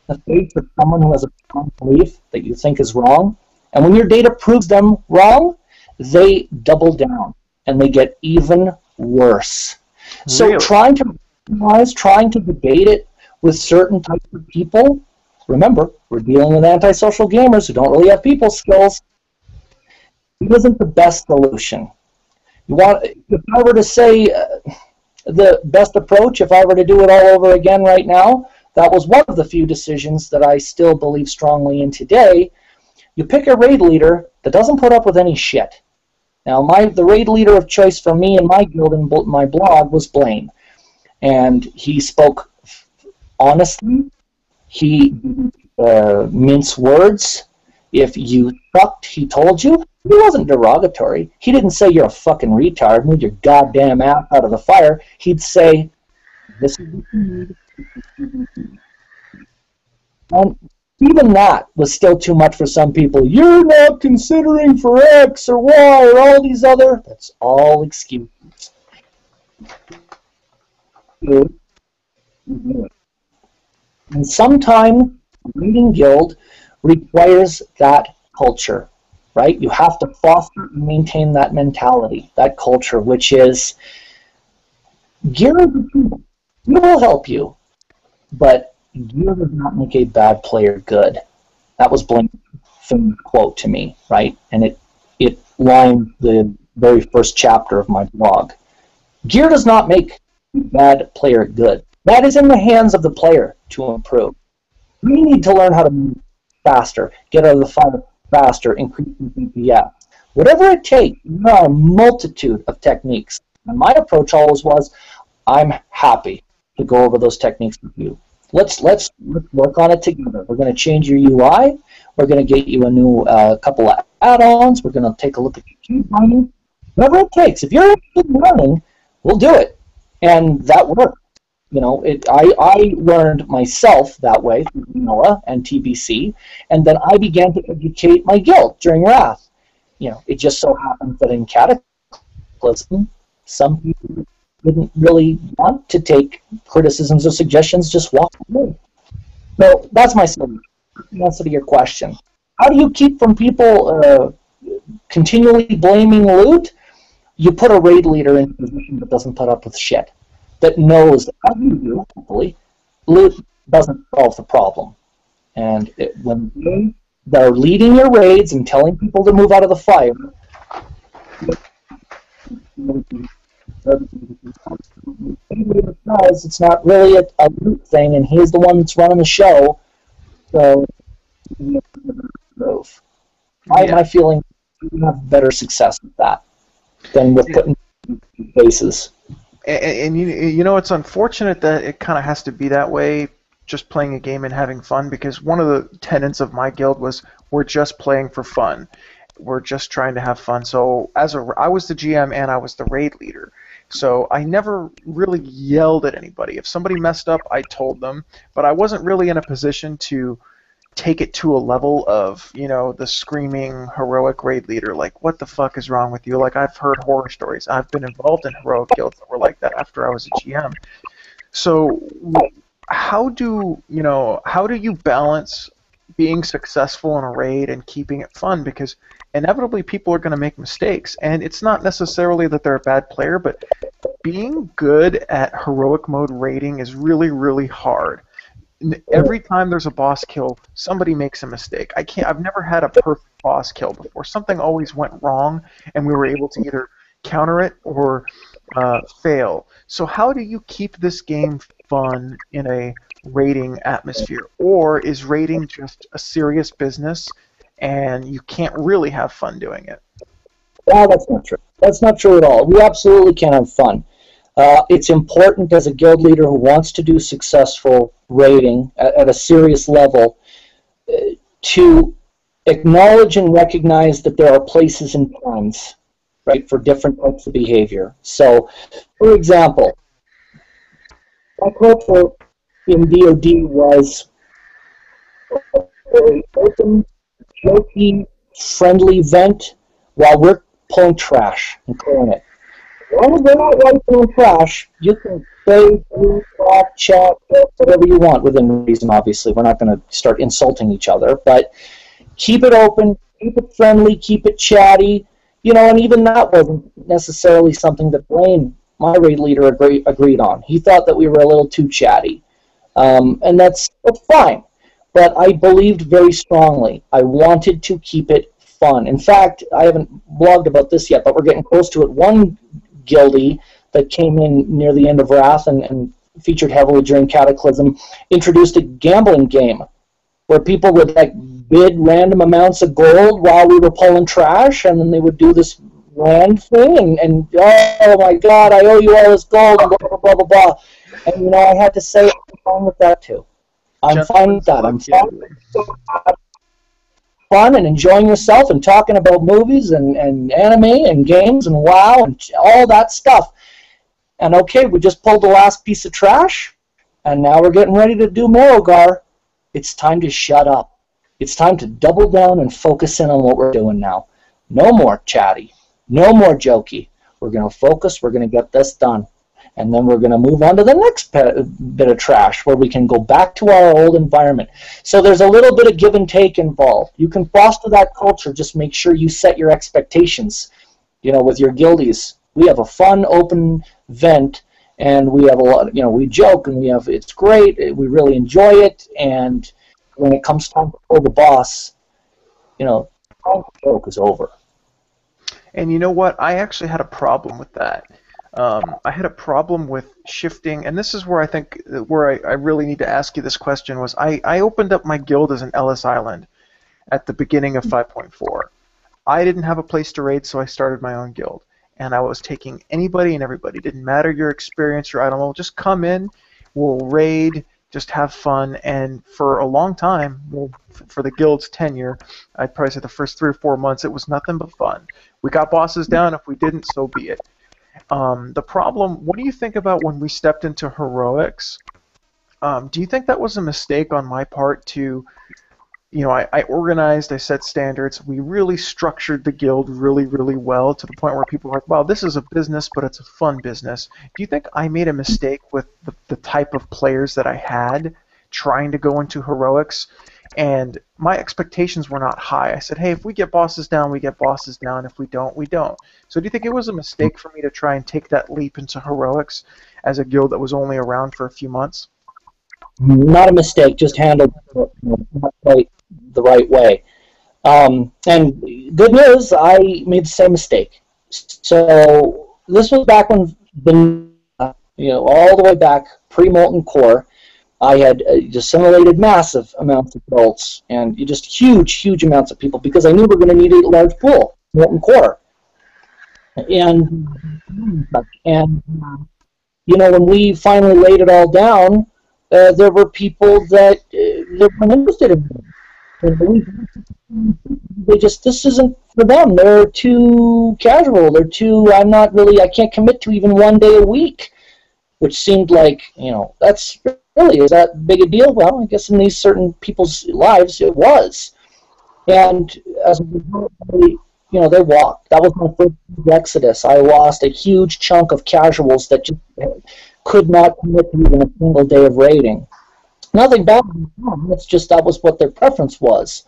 The face of someone who has a strong belief that you think is wrong, and when your data proves them wrong, they double down and they get even worse. So Really? trying to debate it with certain types of people, remember, we're dealing with antisocial gamers who don't really have people skills, it isn't the best solution. If I were to say the best approach, if I were to do it all over again right now, that was one of the few decisions that I still believe strongly in today. You pick a raid leader that doesn't put up with any shit. Now, the raid leader of choice for me and my guild and my blog was Blaine. And he spoke honestly. He didn't mince words. If you sucked, he told you. He wasn't derogatory. He didn't say you're a fucking retard, move your goddamn ass out of the fire. He'd say, this is what you need. And even that was still too much for some people. You're not considering for X or Y or all these other. That's all excuses. And sometimes raiding guild requires that culture, right? You have to foster and maintain that mentality, that culture, which is gear is a tool. It will help you, but gear does not make a bad player good. That was Blaine's famous quote to me, right? And it lined the very first chapter of my blog. Gear does not make a bad player good. That is in the hands of the player to improve. We need to learn how to move faster, get out of the fire faster, increase the DPS. Whatever it takes, there are a multitude of techniques. And my approach always was, I'm happy to go over those techniques with you. Let's work on it together. We're going to change your UI. We're going to get you a new couple of add-ons. We're going to take a look at your key binding. Whatever it takes. If you're interested in learning, we'll do it. And that worked. I learned myself that way through vanilla and TBC, and then I began to educate my guild during Wrath. It just so happens that in Cataclysm, some people didn't really want to take criticisms or suggestions, just walk away. So that's my solution. the answer to your question. How do you keep from people continually blaming loot? You put a raid leader in a position that doesn't put up with shit, that knows that, as you do, hopefully, loot doesn't solve the problem. And when they're leading your raids and telling people to move out of the fire, it's not really a loot thing, and he's the one that's running the show. So, my feeling, you have better success with that than with putting faces. And you know, it's unfortunate that it kind of has to be that way, just playing a game and having fun, because one of the tenets of my guild was we're just playing for fun. We're just trying to have fun. So I was the GM and I was the raid leader. So I never really yelled at anybody. If somebody messed up, I told them, but I wasn't really in a position to take it to a level of, you know, the screaming heroic raid leader, like, what the fuck is wrong with you? Like, I've heard horror stories. I've been involved in heroic guilds that were like that after I was a GM. So how do you balance being successful in a raid and keeping it fun? Because inevitably people are going to make mistakes, and it's not necessarily that they're a bad player, but being good at heroic mode raiding is really, really hard. Every time there's a boss kill, somebody makes a mistake. I've never had a perfect boss kill before. Something always went wrong, and we were able to either counter it or fail. So how do you keep this game fun in a raiding atmosphere? Or is raiding just a serious business and you can't really have fun doing it? Well, that's not true. That's not true at all. We absolutely can have fun. It's important as a guild leader who wants to do successful raiding at a serious level to acknowledge and recognize that there are places and times, right, for different types of behavior. So, for example, my culture in DoD was a very open, jokey, friendly vent while we're pulling trash and clearing it. As long as we're not wiping trash, you can say, talk, chat, whatever you want within reason, obviously. We're not going to start insulting each other, but keep it open, keep it friendly, keep it chatty. You know, and even that wasn't necessarily something that Blaine, my raid leader, agreed on. He thought that we were a little too chatty. And that's fine. But I believed very strongly. I wanted to keep it fun. In fact, I haven't blogged about this yet, but we're getting close to it. One guildie that came in near the end of Wrath and featured heavily during Cataclysm introduced a gambling game where people would like bid random amounts of gold while we were pulling trash, and then they would do this rand thing, and oh my god, I owe you all this gold, and blah, blah, blah, blah, blah. And, you know, I had to say, I'm fine with that, too. I'm fine with that. I'm fun and enjoying yourself and talking about movies and anime and games and WoW and all that stuff. And, okay, we just pulled the last piece of trash, and now we're getting ready to do Merogar. It's time to shut up. It's time to double down and focus in on what we're doing now. No more chatty. No more jokey. We're going to focus. We're going to get this done. And then we're going to move on to the next bit of trash where we can go back to our old environment. So there's a little bit of give and take involved. You can foster that culture. Just make sure you set your expectations, you know, with your guildies. We have a fun, open vent, and we have a lot, you know, we joke, and it's great. We really enjoy it. And when it comes time to pull the boss, you know, the joke is over. And you know what? I actually had a problem with that. I had a problem with shifting, and this is where I think where I really need to ask you this question was I opened up my guild as an Ellis Island at the beginning of 5.4. I didn't have a place to raid, so I started my own guild. And I was taking anybody and everybody. It didn't matter your experience or I don't know, just come in, we'll raid, just have fun. And for a long time, well, for the guild's tenure, I'd probably say the first 3 or 4 months, it was nothing but fun. We got bosses down. If we didn't, so be it. The problem, what do you think about when we stepped into heroics? Do you think that was a mistake on my part to, you know, I organized, I set standards, we really structured the guild really, really well to the point where people were like, wow, this is a business, but it's a fun business. Do you think I made a mistake with the type of players that I had trying to go into heroics? And my expectations were not high. I said, hey, if we get bosses down, we get bosses down. If we don't, we don't. So do you think it was a mistake for me to try and take that leap into heroics as a guild that was only around for a few months? Not a mistake, just handled not quite the right way. And good news, I made the same mistake. So this was back when all the way back pre-molten core. I had assimilated massive amounts of adults and just huge amounts of people because I knew we were going to need a large pool, molten core. And when we finally laid it all down, there were people that weren't interested in it. This isn't for them. They're too casual. I can't commit to even 1 day a week, which seemed like, that's really, is that big a deal? Well, I guess in these certain people's lives, it was. And as a result, they walked. That was my first exodus. I lost a huge chunk of casuals that just could not commit to even a single day of raiding. Nothing bad with them. It's just that was what their preference was.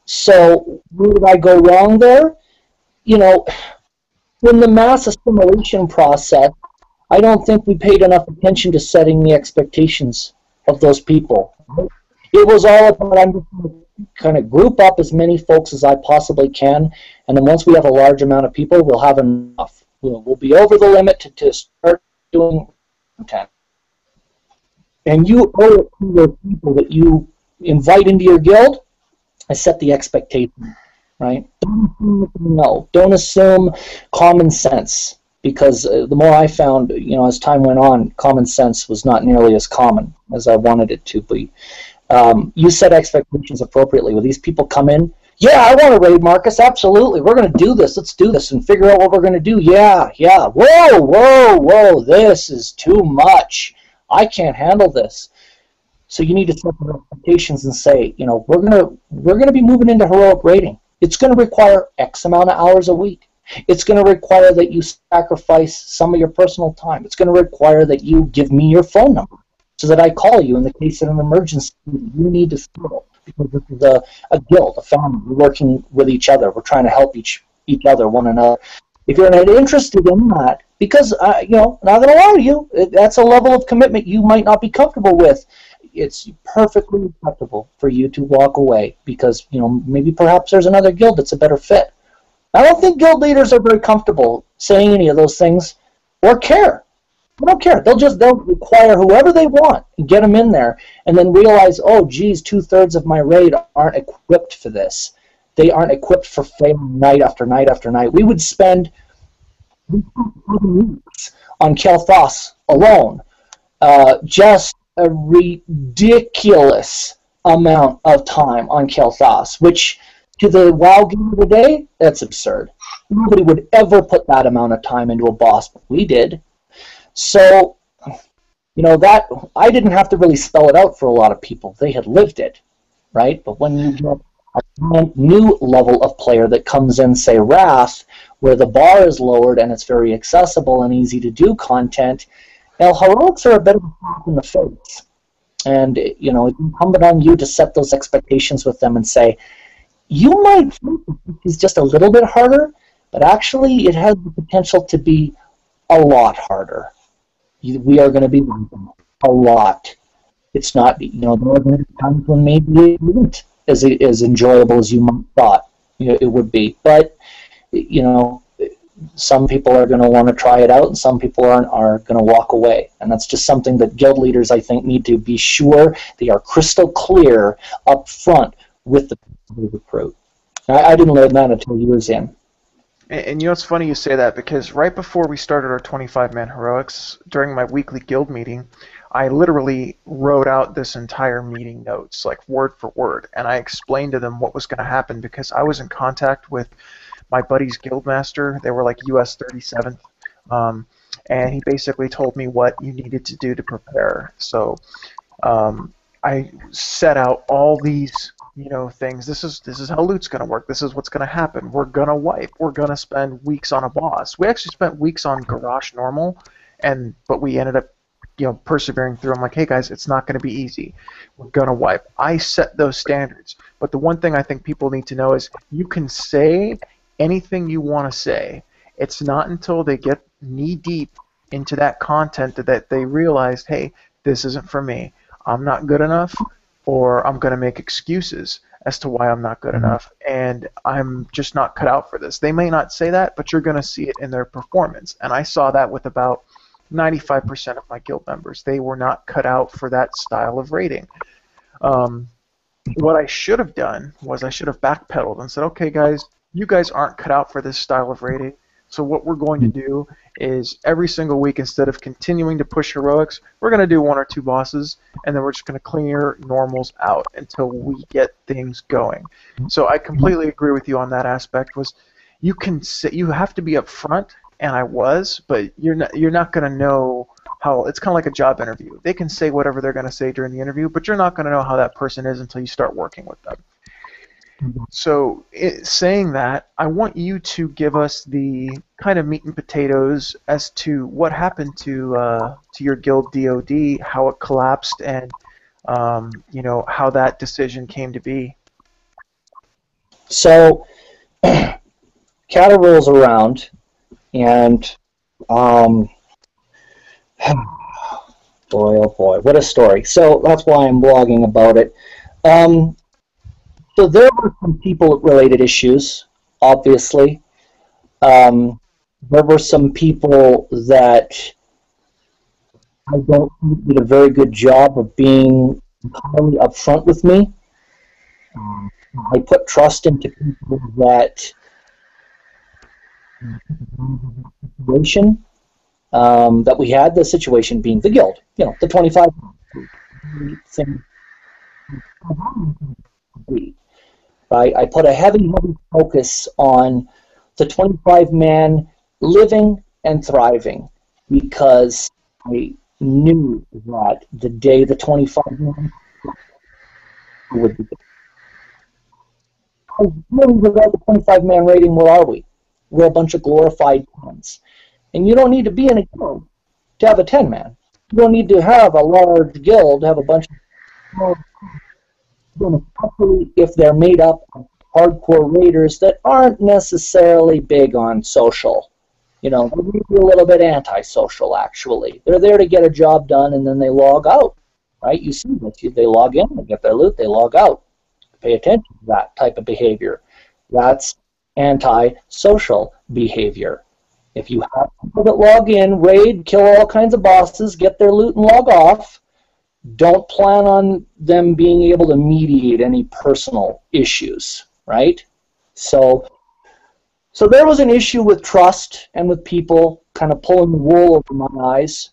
So where did I go wrong there? In the mass assimilation process, I don't think we paid enough attention to setting the expectations of those people. It was all about, I'm just going to kind of group up as many folks as I possibly can, and then once we have a large amount of people, we'll have enough. We'll be over the limit to start doing content. And you owe it to those people that you invite into your guild. I set the expectation, right? Don't assume no. Don't assume common sense, because the more I found, as time went on, common sense was not nearly as common as I wanted it to be. You set expectations appropriately. When these people come in, yeah, I want to raid, Marcus, absolutely. We're going to do this. Let's do this and figure out what we're going to do. Yeah. Whoa, this is too much. I can't handle this. So you need to set your expectations and say, we're gonna be moving into heroic raiding. It's going to require X amount of hours a week. It's going to require that you sacrifice some of your personal time. It's going to require that you give me your phone number so that I call you in the case of an emergency. You need to scroll, because this is a guild, a family. We're working with each other. We're trying to help each other, one another. If you're not interested in that, because not going to lie to you, that's a level of commitment you might not be comfortable with. It's perfectly acceptable for you to walk away because maybe perhaps there's another guild that's a better fit. I don't think guild leaders are very comfortable saying any of those things or care. They don't care. They'll require whoever they want and get them in there, and then realize, oh, geez, 2/3 of my raid aren't equipped for this. They aren't equipped for failing night after night after night. We would spend weeks on Kel'Thas alone, just a ridiculous amount of time on Kel'Thas, which to the WoW gamer today, that's absurd. Nobody would ever put that amount of time into a boss, but we did. So, that I didn't have to really spell it out for a lot of people. They had lived it, right? But when you get a new level of player that comes in, say Wrath, where the bar is lowered and it's very accessible and easy to do content, heroics are a bit of a slap in the face. And, it's incumbent on you to set those expectations with them and say, you might think it's just a little bit harder, but actually it has the potential to be a lot harder. We are going to be a lot. It's not, there are going to be times when maybe it isn't as enjoyable as you might thought it would be. But, some people are going to want to try it out, and some people are going to walk away. And that's just something that guild leaders, I think, need to be sure they are crystal clear up front with the people they recruit. I didn't learn that until years in. And it's funny you say that, because right before we started our 25-man heroics, during my weekly guild meeting, I literally wrote out this entire meeting notes, like word for word, and I explained to them what was going to happen, because I was in contact with my buddy's guildmaster. They were like US 37th, and he basically told me what you needed to do to prepare. So I set out all these things. This is how loot's going to work. This is what's going to happen. We're going to wipe. We're going to spend weeks on a boss. We actually spent weeks on Garrosh normal, but we ended up persevering through. I'm like, hey guys, it's not going to be easy. We're going to wipe. I set those standards. But the one thing I think people need to know is you can say anything you want to say. It's not until they get knee deep into that content that they realize, hey, this isn't for me. I'm not good enough, or I'm going to make excuses as to why I'm not good enough, and I'm just not cut out for this. They may not say that, but you're going to see it in their performance. And I saw that with about 95% of my guild members. They were not cut out for that style of raiding. What I should have done was I should have backpedaled and said, okay, guys, you guys aren't cut out for this style of raiding. So what we're going to do is every single week, instead of continuing to push heroics, we're going to do 1 or 2 bosses, and then we're just going to clear normals out until we get things going. So I completely agree with you on that aspect. Was you have to be upfront, and I was, but you're not going to know how. It's kind of like a job interview. They can say whatever they're going to say during the interview, but you're not going to know how that person is until you start working with them. So, saying that, I want you to give us the kind of meat and potatoes as to what happened to your guild DoD, how it collapsed, and how that decision came to be. So, Kata rolls around, and boy, oh boy, what a story. So that's why I'm blogging about it. So there were some people-related issues, obviously. There were some people that I don't think did a very good job of being entirely upfront with me. I put trust into people that situation that we had, the situation being the guild, the 25 thing. Right? I put a heavy focus on the 25-man living and thriving because I knew that the day the 25-man would be. Without the 25-man rating, where are we? We're a bunch of glorified 10s. And you don't need to be in a guild to have a 10-man. You don't need to have a large guild to have a bunch of... Especially if they're made up of hardcore raiders that aren't necessarily big on social. They're maybe a little bit antisocial, actually. They're there to get a job done, and then they log out, right? You see this. They log in, they get their loot, they log out. Pay attention to that type of behavior. That's anti-social behavior. If you have people that log in, raid, kill all kinds of bosses, get their loot, and log off, don't plan on them being able to mediate any personal issues, right? So there was an issue with trust and with people kind of pulling the wool over my eyes.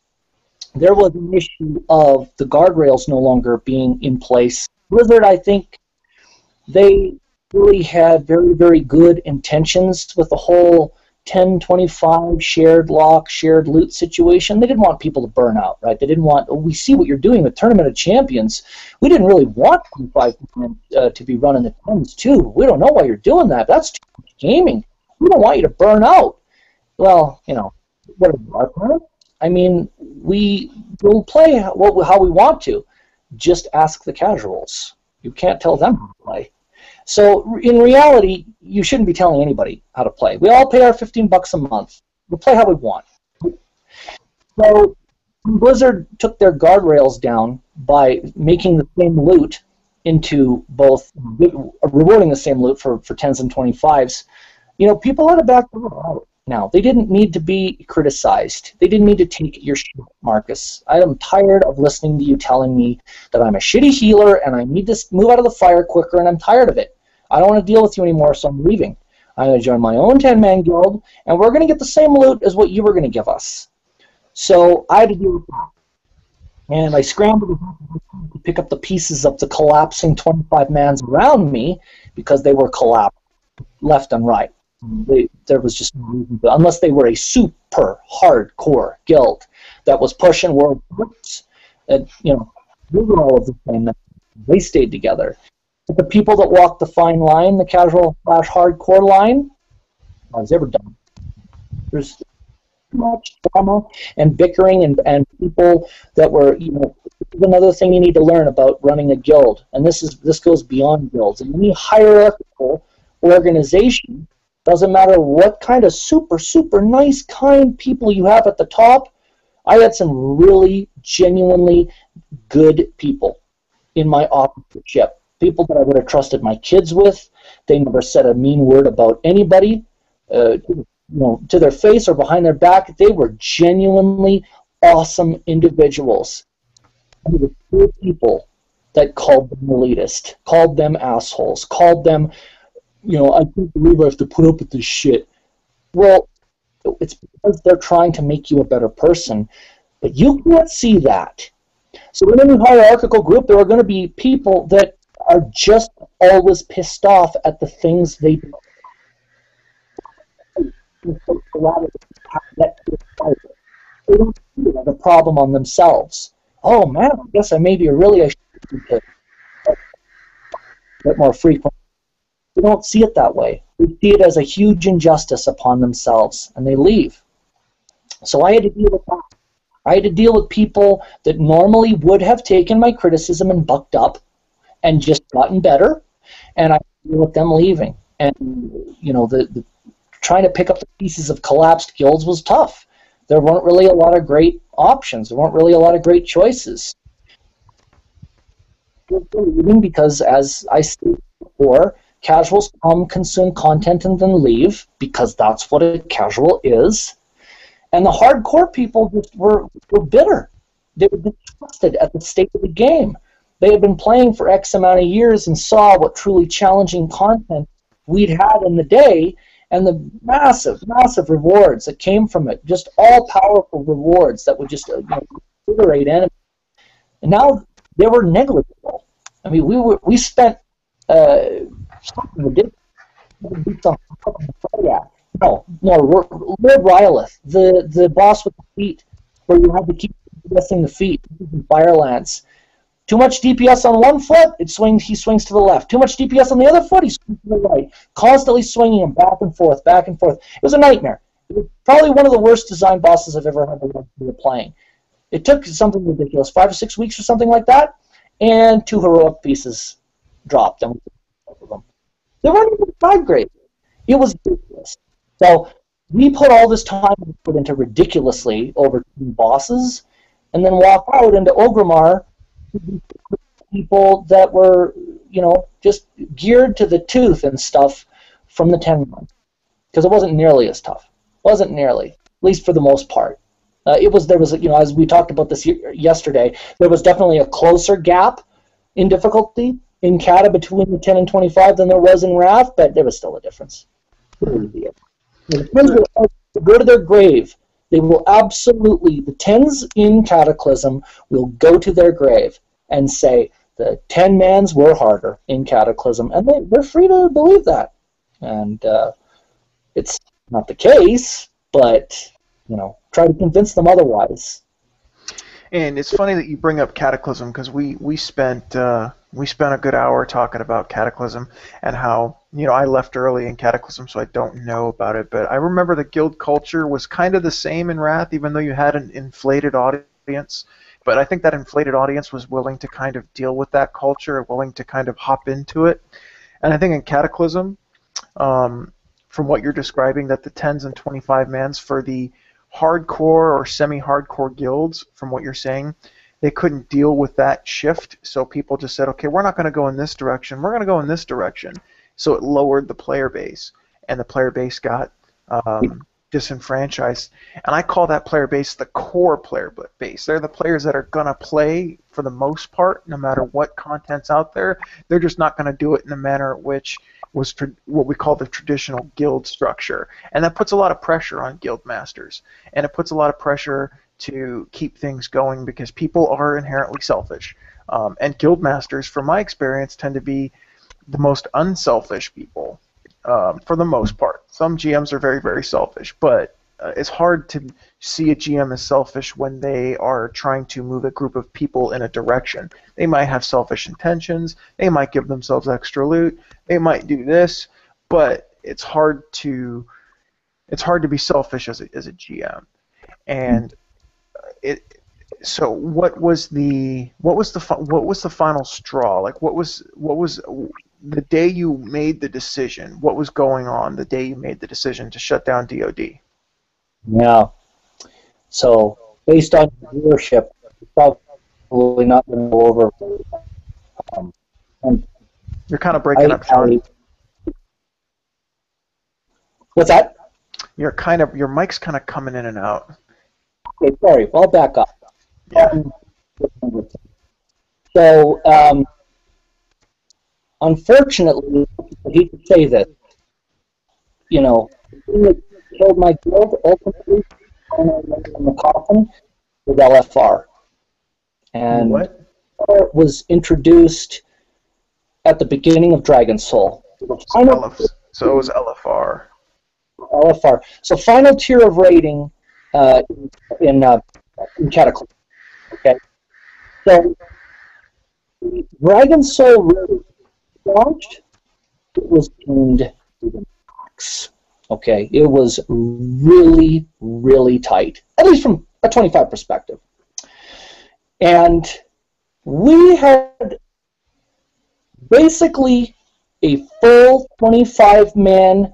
There was an issue of the guardrails no longer being in place. Blizzard, I think, they really had very, very good intentions with the whole 10-25 shared lock, shared loot situation. They didn't want people to burn out, right? They didn't want, we see what you're doing with Tournament of Champions. We didn't really want 25% to be running the 10s too. We don't know why you're doing that. That's too much gaming. We don't want you to burn out. Well, what are our plans? I mean, we will play how we want to. Just ask the casuals. You can't tell them how to play. So in reality, you shouldn't be telling anybody how to play. We all pay our $15 a month. We'll play how we want. So Blizzard took their guardrails down by making the same loot into both, rewarding the same loot for 10s and 25s. People had to back out now. They didn't need to be criticized. They didn't need to take your shit, Marcus. I am tired of listening to you telling me that I'm a shitty healer and I need to move out of the fire quicker, and I'm tired of it. I don't want to deal with you anymore, so I'm leaving. I'm going to join my own 10-man guild, and we're going to get the same loot as what you were going to give us. So I had to deal with that. And I scrambled to pick up the pieces of the collapsing 25-mans around me because they were collapsed left and right. There was just no reason to, unless they were a super hardcore guild that was pushing World of Warcraft. We were all of the same. They stayed together. But the people that walked the fine line, the casual / hardcore line, I was ever done. much drama and bickering and people that were, this is another thing you need to learn about running a guild, and this goes beyond guilds. In any hierarchical organization, doesn't matter what kind of super, super nice, kind people you have at the top, I had some really genuinely good people in my officership. People that I would have trusted my kids with. They never said a mean word about anybody, to their face or behind their back. They were genuinely awesome individuals. And there were people that called them elitist, called them assholes, called them, I can't believe I have to put up with this shit. Well, it's because they're trying to make you a better person, but you can't see that. So in any hierarchical group, there are going to be people that are just always pissed off at the things they do. They don't see it as a problem on themselves. Oh man, I guess I should be a bit more frequent. They don't see it that way. They see it as a huge injustice upon themselves, and they leave. So I had to deal with that. I had to deal with people that normally would have taken my criticism and bucked up and just gotten better, and I had to deal with them leaving. And, the trying to pick up the pieces of collapsed guilds was tough. There weren't really a lot of great options. There weren't really a lot of great choices. Because, as I stated before, casuals come, consume content, and then leave, because that's what a casual is. And the hardcore people just were bitter. They were disgusted at the state of the game. They had been playing for X amount of years and saw what truly challenging content we'd had in the day, and the massive, massive rewards that came from it, just all-powerful rewards that would just obliterate enemies. And now they were negligible. I mean, we spent something ridiculous. No, Lord Rylith, the boss with the feet, where you had to keep DPSing the feet, Firelance. Too much DPS on one foot, he swings to the left. Too much DPS on the other foot, he swings to the right. Constantly swinging him back and forth, back and forth. It was a nightmare. It was probably one of the worst designed bosses I've ever had the luxury of playing. It took something ridiculous, 5 or 6 weeks or something like that, and 2 heroic pieces dropped. And they weren't even 5 grade. It was ridiculous. So we put all this time into ridiculously over bosses, and then walk out into Orgrimmar, people that were, just geared to the tooth and stuff from the 10 months. Because it wasn't nearly as tough. Wasn't nearly, at least for the most part. There was, as we talked about this yesterday, there was definitely a closer gap in difficulty in Kata between the 10 and 25 than there was in Wrath, but there was still a difference. The 10s will go to their grave. They will absolutely, the 10s in Cataclysm will go to their grave and say, the 10-mans were harder in Cataclysm, and they're free to believe that. And it's not the case, but, try to convince them otherwise. And it's funny that you bring up Cataclysm, because we spent a good hour talking about Cataclysm and how, I left early in Cataclysm, so I don't know about it, but I remember the guild culture was kind of the same in Wrath, even though you had an inflated audience. But I think that inflated audience was willing to kind of deal with that culture, willing to kind of hop into it. And I think in Cataclysm, from what you're describing, that the 10s and 25 mans for the hardcore or semi-hardcore guilds, from what you're saying, they couldn't deal with that shift, so people just said, okay, we're not going to go in this direction, we're going to go in this direction. So it lowered the player base, and the player base got disenfranchised. And I call that player base the core player base. They're the players that are going to play for the most part, no matter what content's out there. They're just not going to do it in a manner which was what we call the traditional guild structure. And that puts a lot of pressure on guild masters. And it puts a lot of pressure to keep things going, because people are inherently selfish. And guild masters, from my experience, tend to be the most unselfish people, for the most part. Some GMs are very, very selfish, but it's hard to see a GM as selfish when they are trying to move a group of people in a direction. They might have selfish intentions, they might give themselves extra loot, they might do this, but it's hard to be selfish as a GM. And it. So what was the final straw? Like what was the day you made the decision? What was going on the day you made the decision to shut down DoD? Yeah. So based on viewership, probably not going to go over. Um, and You're kind of breaking up, Sean. What's that? Your mic's kind of coming in and out. Okay, sorry. I'll back up. Yeah. So, unfortunately, I hate to say this, the thing that killed my guild ultimately when I went in the coffin was LFR. And What? it was introduced at the beginning of Dragon Soul. So it was LFR. LFR. So final tier of rating in Cataclysm. Okay. So Dragon Soul rating launched. It was tuned to the max. Okay. It was really, really tight, at least from a 25 perspective. And we had basically a full 25-man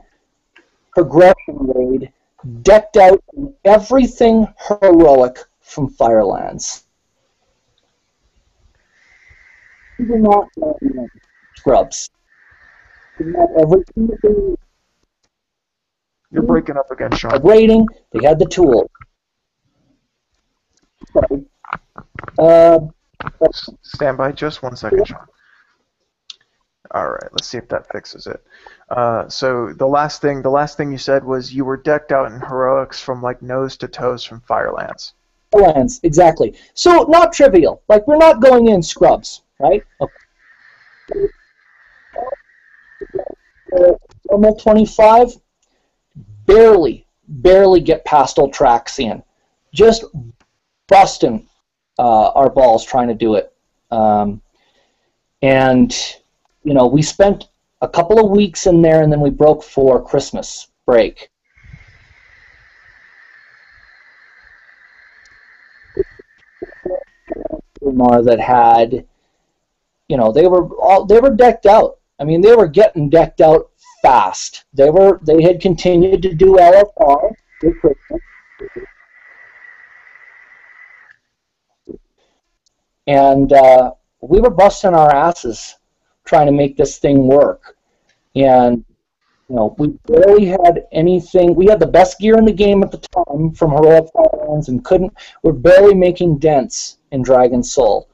progression raid decked out in everything heroic from Firelands. We did not have scrubs. We had everything. You're breaking up again, Sean. Raiding, they had the tools. Stand by just 1 second, Sean. All right, let's see if that fixes it. So the last thing you said was you were decked out in heroics from like nose to toes from Firelands. Firelands, exactly. So not trivial. Like we're not going in scrubs, right? Okay. Normal 25, barely get past Ultraxian. Just busting our balls trying to do it. And we spent a couple of weeks in there, and then we broke for Christmas break. That had, they were decked out. I mean, they were getting decked out fast. They had continued to do LFR with Christmas. And we were busting our asses trying to make this thing work. And, we barely had anything. We had the best gear in the game at the time from Heroic Firelands and we're barely making dents in Dragon Soul.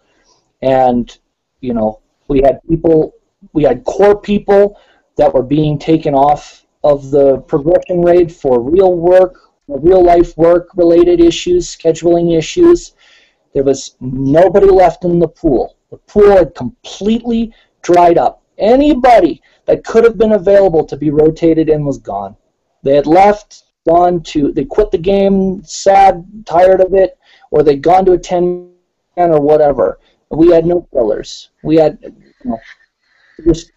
And, we had core people that were being taken off of the progression raid for real life work related issues, scheduling issues. There was nobody left in the pool. The pool had completely dried up. Anybody that could have been available to be rotated in was gone. They had left, they quit the game, sad, tired of it, or they'd gone to a 10-man or whatever. We had no killers. We had, just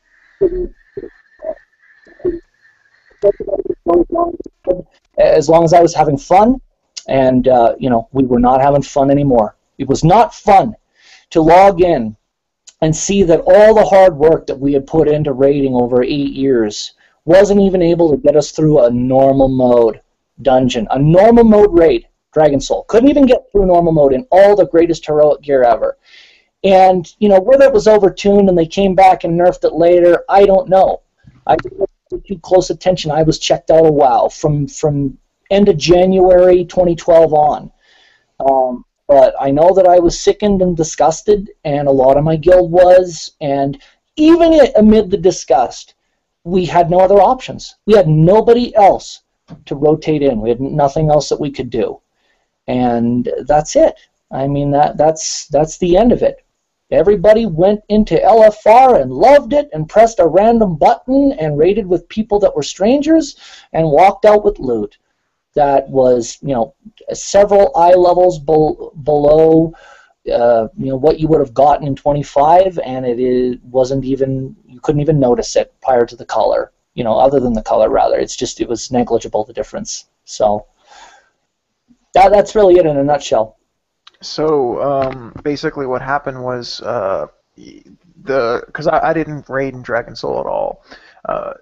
as long as I was having fun, and we were not having fun anymore. It was not fun to log in and see that all the hard work that we had put into raiding over 8 years wasn't even able to get us through a normal mode dungeon, a normal mode raid, Dragon Soul. Couldn't even get through normal mode in all the greatest heroic gear ever. And, whether it was overtuned and they came back and nerfed it later, I don't know. I didn't pay too close attention. I was checked out of WoW from end of January 2012 on. But I know that I was sickened and disgusted, and a lot of my guild was, and even amid the disgust, we had no other options. We had nobody else to rotate in. We had nothing else that we could do. And that's it. I mean, that's the end of it. Everybody went into LFR and loved it and pressed a random button and raided with people that were strangers and walked out with loot that was, several eye levels below, what you would have gotten in 25, and wasn't even, you couldn't even notice it prior to the color, other than the color rather. It was negligible, the difference. So That's really it in a nutshell. So basically, what happened was because I didn't raid in Dragon Soul at all.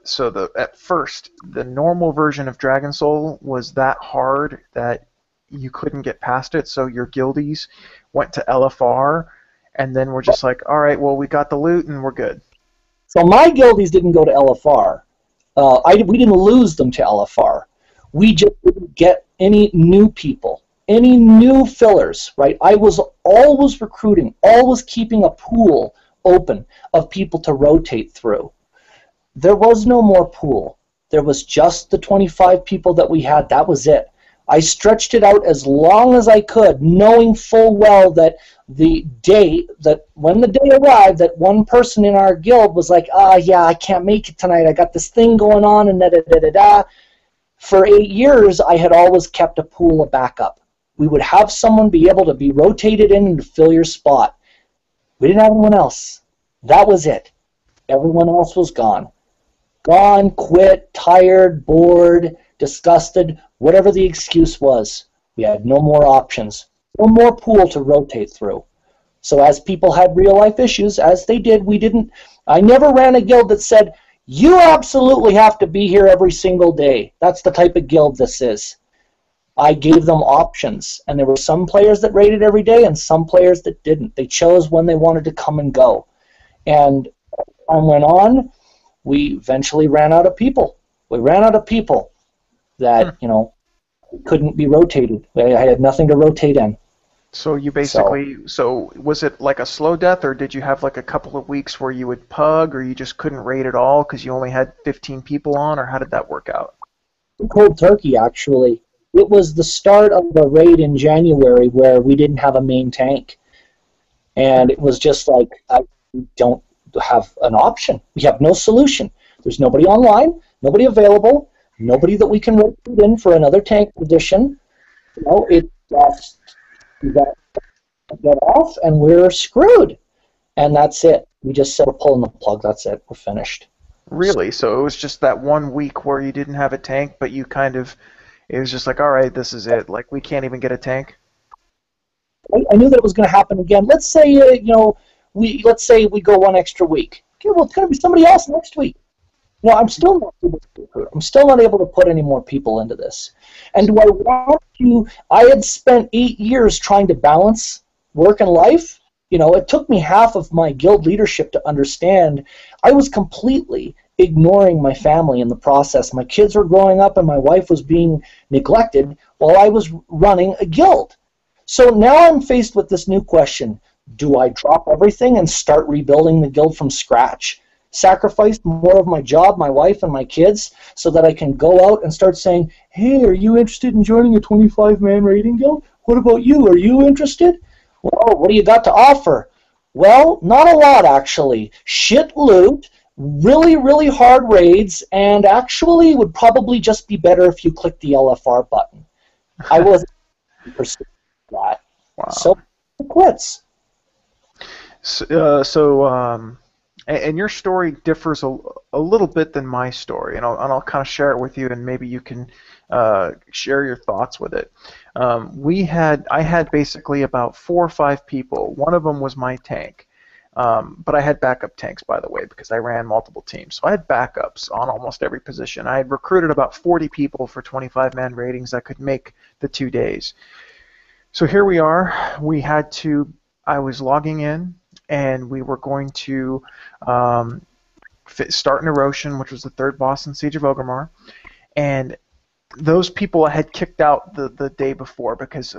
So at first the normal version of Dragon Soul was that hard that you couldn't get past it. So your guildies went to LFR, and then we're just like, all right, well we got the loot and we're good. So my guildies didn't go to LFR. We didn't lose them to LFR. We just didn't get any new people, any new fillers, right? I was always recruiting, always keeping a pool open of people to rotate through. There was no more pool. There was just the 25 people that we had. That was it. I stretched it out as long as I could, knowing full well that when the day arrived, that one person in our guild was like, yeah, I can't make it tonight. I got this thing going on, and da-da-da-da-da. For 8 years, I had always kept a pool of backup. We would have someone be able to be rotated in and to fill your spot. We didn't have anyone else. That was it. Everyone else was gone. Gone, quit, tired, bored, disgusted, whatever the excuse was. We had no more options. No more pool to rotate through. So as people had real life issues, as they did, I never ran a guild that said, you absolutely have to be here every single day. That's the type of guild this is. I gave them options, and there were some players that raided every day and some players that didn't. They chose when they wanted to come and go. And as time went on, we eventually ran out of people. We ran out of people that, couldn't be rotated. I had nothing to rotate in. So you basically, so was it like a slow death, or did you have like a couple of weeks where you would pug, or you just couldn't raid at all because you only had 15 people on, or how did that work out? Cold turkey, actually. It was the start of a raid in January where we didn't have a main tank. And it was just like, I don't have an option. We have no solution. There's nobody online, nobody available, nobody that we can rotate in for another tank position. It just, we got to get off and we're screwed. And that's it. We just said we're pulling the plug. That's it. We're finished. Really? So it was just that 1 week where you didn't have a tank, but you it was just like, all right, this is it. Like, we can't even get a tank? I knew that it was going to happen again. Let's say, let's say we go one extra week. Okay, well, it's going to be somebody else next week. I'm still not able to recruit. I'm still not able to put any more people into this. And do I want to? I had spent 8 years trying to balance work and life. It took me half of my guild leadership to understand I was completely ignoring my family in the process. My kids were growing up and my wife was being neglected while I was running a guild. So now I'm faced with this new question. Do I drop everything and start rebuilding the guild from scratch? Sacrifice more of my job, my wife, and my kids so that I can go out and start saying, hey, are you interested in joining a 25-man raiding guild? What about you? Are you interested? Well, what do you got to offer? Well, not a lot, actually. Shit loot, really, really hard raids, and actually would probably just be better if you clicked the LFR button. I wasn't pursuing that. Wow. So, quits. And your story differs a little bit than my story, and I'll kind of share it with you, and maybe you can share your thoughts with it. I had basically about 4 or 5 people. One of them was my tank, but I had backup tanks, by the way, because I ran multiple teams. So I had backups on almost every position. I had recruited about 40 people for 25-man ratings that could make the 2 days. So here we are. I was logging in, and we were going to start an Erosion, which was the 3rd boss in Siege of Orgrimmar, and those people I had kicked out the day before because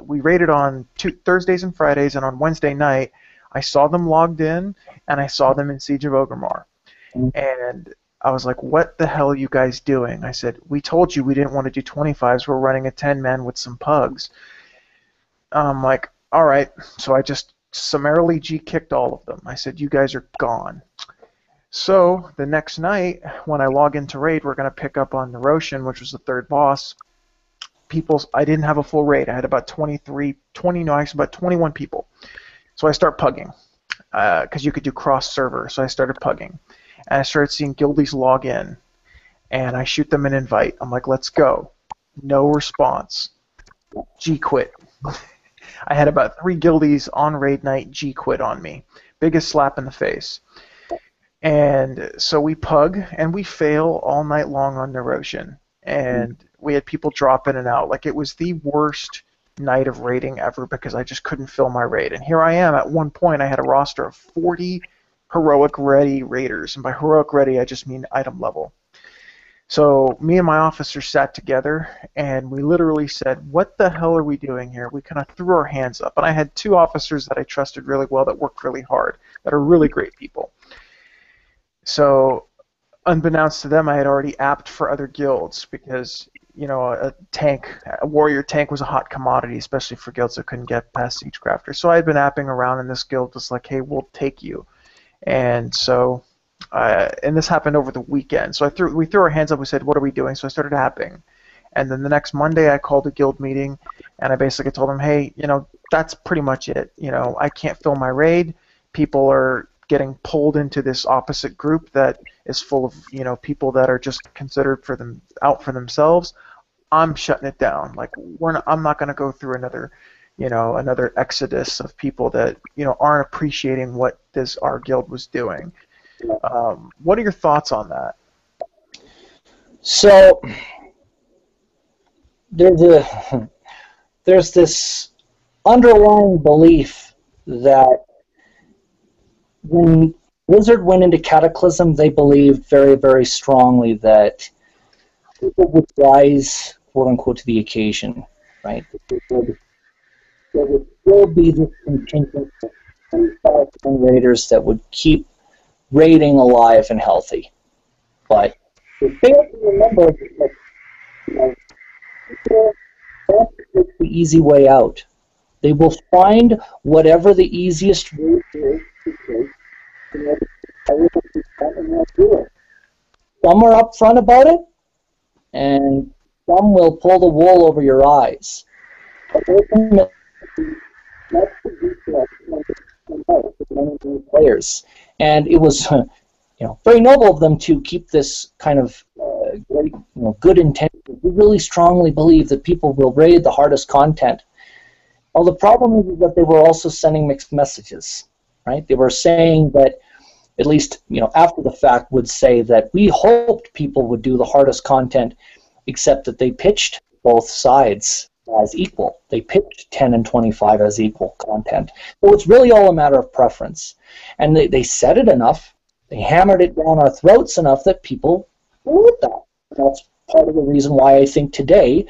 we raided on Thursdays and Fridays, and on Wednesday night I saw them logged in and I saw them in Siege of Orgrimmar, and I was like, what the hell are you guys doing? I said, we told you we didn't want to do 25s, we're running a 10-man with some pugs. I'm like, all right, so I just summarily G-kicked all of them. I said, you guys are gone. So the next night, when I log into raid, we're going to pick up on Nerotian, which was the 3rd boss. I didn't have a full raid. I had about 21 people. So I start pugging, because you could do cross-server. So I started pugging. And I started seeing guildies log in. And I shoot them an invite. I'm like, let's go. No response. G quit. I had about 3 guildies on raid night G quit on me. Biggest slap in the face. And so we pug and we fail all night long on Nerotian. And we had people drop in and out. Like, it was the worst night of raiding ever because I just couldn't fill my raid. And here I am. At one point, I had a roster of 40 heroic ready raiders. And by heroic ready, I just mean item level. So me and my officer sat together, and we literally said, what the hell are we doing here? We kind of threw our hands up. And I had 2 officers that I trusted really well that worked really hard, that are really great people. So unbeknownst to them, I had already apped for other guilds because, you know, a warrior tank was a hot commodity, especially for guilds that couldn't get past Siegecrafter. So I had been apping around in this guild just like, hey, we'll take you. And so... and this happened over the weekend. So we threw our hands up. We said, what are we doing? So I started apping. And then the next Monday, I called a guild meeting, and I basically told them, hey, you know, that's pretty much it. You know, I can't fill my raid. People are getting pulled into this opposite group that is full of, you know, people that are just considered out for themselves. I'm shutting it down. Like, I'm not going to go through another exodus of people that, you know, aren't appreciating what our guild was doing. What are your thoughts on that? So there's this underlying belief that when Blizzard went into Cataclysm, they believed very, very strongly that people would rise, quote unquote, to the occasion, right? There would still be this contingent of 25 raiders that would keep raiding alive and healthy. But the thing to remember is that, you know, people don't take the easy way out. They will find whatever the easiest route is to take in order to and they'll do it. Some are upfront about it, and some will pull the wool over your eyes. But ultimately, that's the detail of players. And it was, you know, very noble of them to keep this kind of great, you know, good intention. We really strongly believe that people will raid the hardest content. Well, the problem is that they were also sending mixed messages, right? They were saying that, at least, you know, after the fact, would say that we hoped people would do the hardest content, except that they pitched both sides as equal. They pitched 10 and 25 as equal content. So it's really all a matter of preference. And they said it enough, they hammered it down our throats enough that people believe that. That's part of the reason why I think today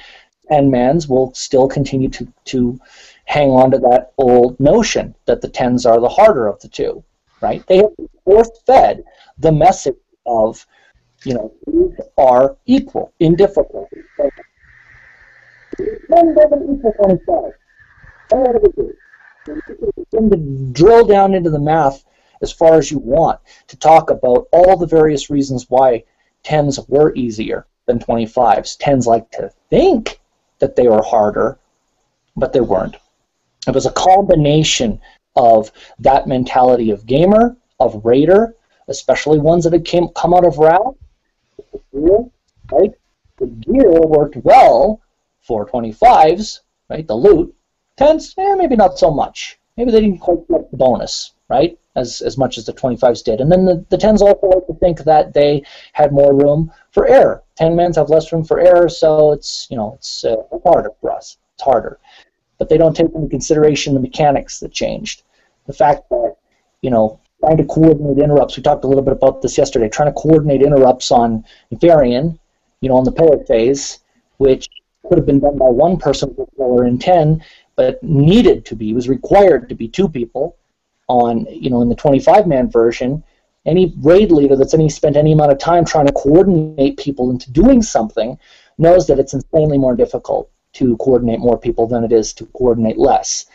10-mans will still continue to hang on to that old notion that the 10s are the harder of the two, right? They have force-fed the message of, you know, these are equal in difficulty. 10 doesn't equal 25. You can drill down into the math as far as you want to talk about all the various reasons why 10s were easier than 25s. 10s like to think that they were harder, but they weren't. It was a combination of that mentality of gamer, of raider, especially ones that had come out of Wrath. Right? The gear worked well for 25s, right? The loot. 10s, maybe not so much. Maybe they didn't quite get the bonus, right? As much as the 25s did. And then the 10s also like to think that they had more room for error. 10-mans have less room for error, so it's, you know, it's harder for us. It's harder. But they don't take into consideration the mechanics that changed. The fact that, you know, trying to coordinate interrupts, we talked a little bit about this yesterday, trying to coordinate interrupts on Varian, you know, on the pillar phase, which could have been done by one person per pillar in 10, but needed to be, was required to be 2 people on, you know, in the 25-man version. Any raid leader that's spent any amount of time trying to coordinate people into doing something knows that it's insanely more difficult to coordinate more people than it is to coordinate less.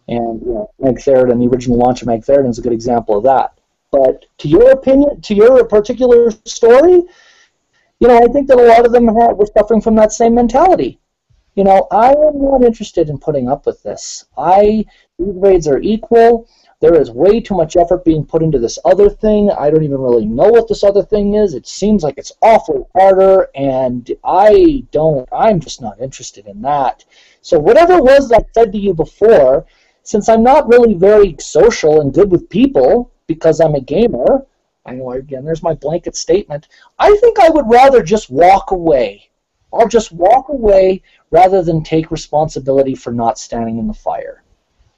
And, you know, Meg Theridon, the original launch of Meg Theridon is a good example of that. But to your opinion, to your particular story, you know, I think that a lot of them were suffering from that same mentality. You know, I am not interested in putting up with this. These raids are equal. There is way too much effort being put into this other thing. I don't even really know what this other thing is. It seems like it's awfully harder, and I'm just not interested in that. So whatever it was that I said to you before, since I'm not really very social and good with people because I'm a gamer, I know again there's my blanket statement, I think I would rather just walk away. I'll just walk away rather than take responsibility for not standing in the fire.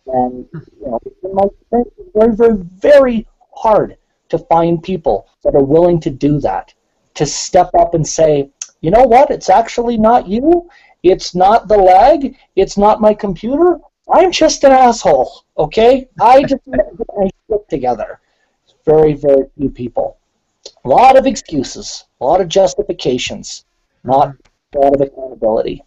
And in my experience, it's very, very, very hard to find people that are willing to do that, to step up and say, you know what, it's actually not you, it's not the lag, it's not my computer, I'm just an asshole, okay? I just get my shit together. Very, very few people. A lot of excuses, a lot of justifications, not a lot of accountability.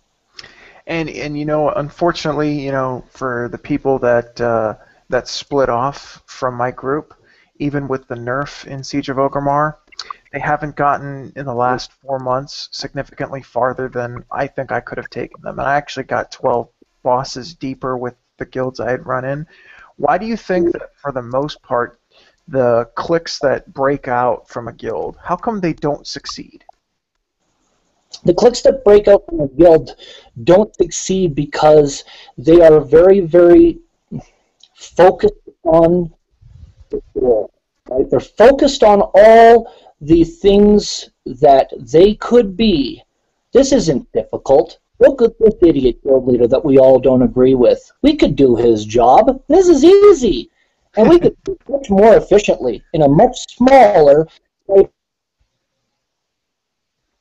And unfortunately, for the people that split off from my group, even with the nerf in Siege of Orgrimmar, they haven't gotten in the last 4 months significantly farther than I think I could have taken them. And I actually got 12 bosses deeper with the guilds I had run in. Why do you think that for the most part the cliques that break out from a guild, how come they don't succeed? The cliques that break out from a guild don't succeed because they are very, very focused on the goal. Right? They're focused on all the things that they could be. This isn't difficult. Look at this idiot guild leader that we all don't agree with. We could do his job. This is easy. And we could do it much more efficiently in a much smaller way,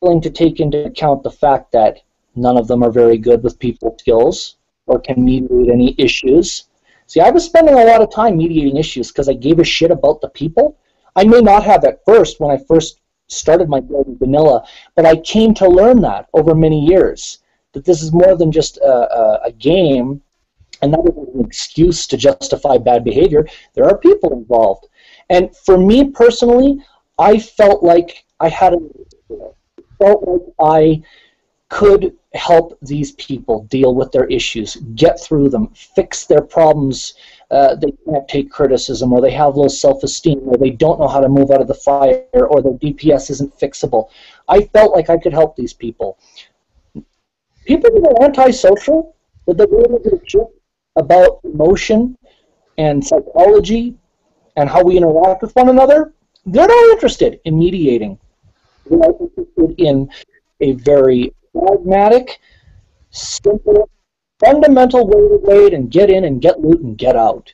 willing to take into account the fact that none of them are very good with people skills or can mediate any issues. See, I was spending a lot of time mediating issues because I gave a shit about the people. I may not have at first when I first started my guild in vanilla, but I came to learn that over many years, that this is more than just a game, and that isn't an excuse to justify bad behavior. There are people involved. And for me personally, I felt like I could help these people deal with their issues, get through them, fix their problems. They can't take criticism, or they have low self-esteem, or they don't know how to move out of the fire, or their DPS isn't fixable. I felt like I could help these people. People that are antisocial, that they really give a shit about emotion and psychology and how we interact with one another, they're not interested in mediating. They're not interested in a very pragmatic, simple, fundamental way to wait and get in and get loot and get out.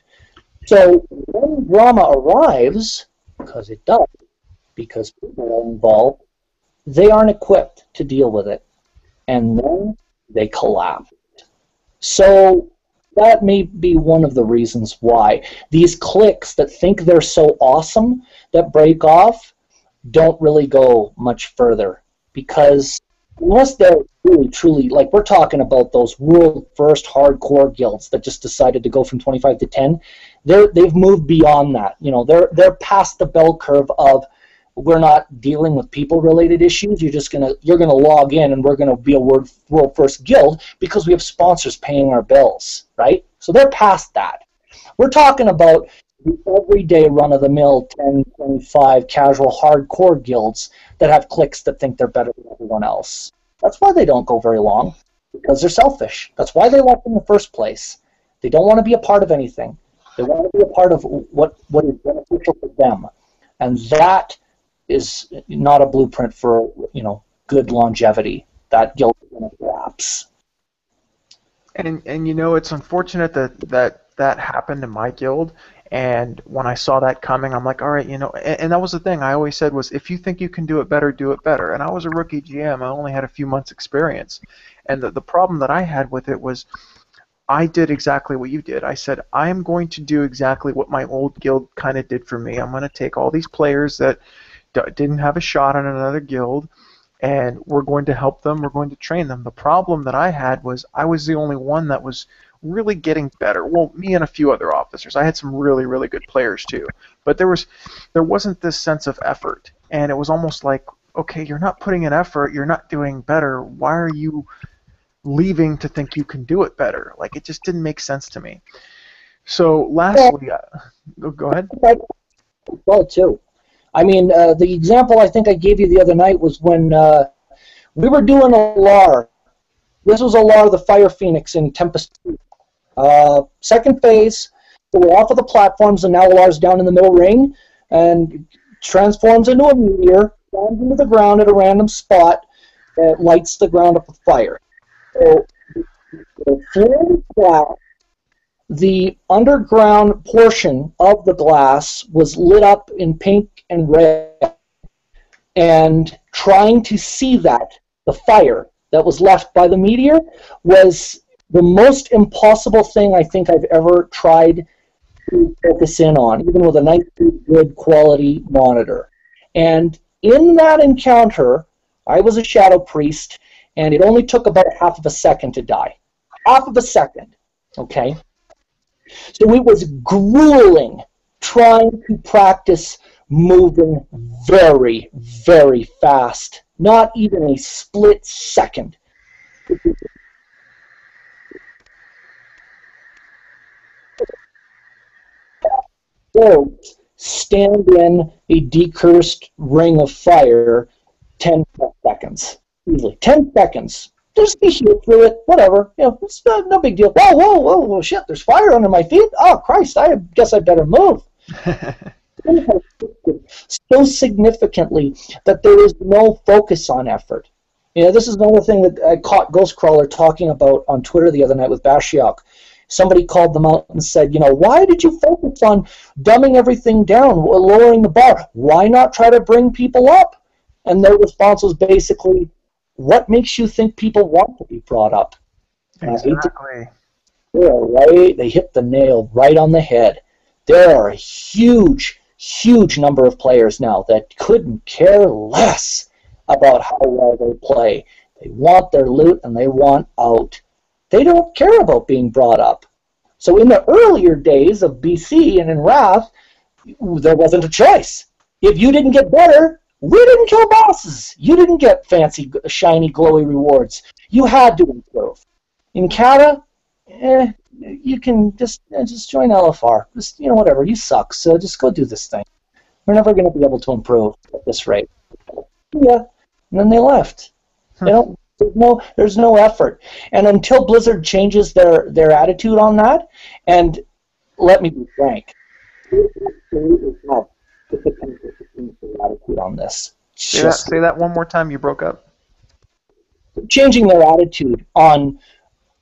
So when drama arrives, because it does, because people are involved, they aren't equipped to deal with it. And then they collapse. So that may be one of the reasons why these cliques that think they're so awesome that break off don't really go much further, because unless they're really truly, like we're talking about those world first hardcore guilds that just decided to go from 25 to 10, they've moved beyond that. They're past the bell curve of, we're not dealing with people related issues. You're gonna log in and we're gonna be a world first guild because we have sponsors paying our bills, right? So they're past that. We're talking about the everyday run-of-the-mill 10, 25 casual hardcore guilds that have cliques that think they're better than everyone else. That's why they don't go very long, because they're selfish. That's why they left in the first place. They don't want to be a part of anything. They want to be a part of what is beneficial for them. And that is not a blueprint for good longevity. That guild is going to collapse. And it's unfortunate that happened in my guild. And when I saw that coming, I'm like, all right, and that was the thing I always said was, if you think you can do it better, do it better. And I was a rookie GM. I only had a few months experience. And the problem that I had with it was, I did exactly what you did. I said, I am going to do exactly what my old guild kind of did for me. I'm going to take all these players that didn't have a shot on another guild, and we're going to help them, we're going to train them. The problem that I had was I was the only one that was really getting better. Well, me and a few other officers. I had some really, really good players too. But there wasn't this sense of effort. And it was almost like, okay, you're not putting in effort, you're not doing better, why are you leaving to think you can do it better? Like, it just didn't make sense to me. So lastly, go ahead. Well, too. I mean, the example I think I gave you the other night was when we were doing a LAR This was Alar the Fire Phoenix in Tempest 2. Second phase, so we're off of the platforms, and now Alar's down in the middle ring, and transforms into a meteor, lands into the ground at a random spot that lights the ground up with fire. So the underground portion of the glass was lit up in pink and red, and trying to see that, the fire that was left by the meteor, was the most impossible thing I think I've ever tried to focus in on, even with a nice, good quality monitor. And in that encounter, I was a Shadow Priest, and it only took about half of a second to die. Half of a second, okay? So it was grueling trying to practice moving very, very fast. Not even a split second. So stand in a decursed ring of fire 10 seconds. Easily. 10 seconds. Just be healed through it, whatever. You know, it's no big deal. Whoa, whoa, whoa, whoa, shit, there's fire under my feet? Oh, Christ, I guess I better move. So significantly that there is no focus on effort. You know, this is another thing that I caught Ghostcrawler talking about on Twitter the other night with Bashiok. Somebody called them out and said, you know, why did you focus on dumbing everything down, lowering the bar? Why not try to bring people up? And their response was basically, what makes you think people want to be brought up? Exactly. They hit the nail right on the head. There are a huge, huge number of players now that couldn't care less about how well they play. They want their loot and they want out. They don't care about being brought up. So in the earlier days of BC and in Wrath, there wasn't a choice. If you didn't get better, we didn't kill bosses. You didn't get fancy, shiny, glowy rewards. You had to improve. In Kata, you can just join LFR. Just, you know, whatever. You suck, so just go do this thing. We're never going to be able to improve at this rate. Yeah, and then they left. They don't. There's no effort. And until Blizzard changes their attitude on that, and let me be frank, attitude on this. Say that one more time. You broke up. Changing their attitude on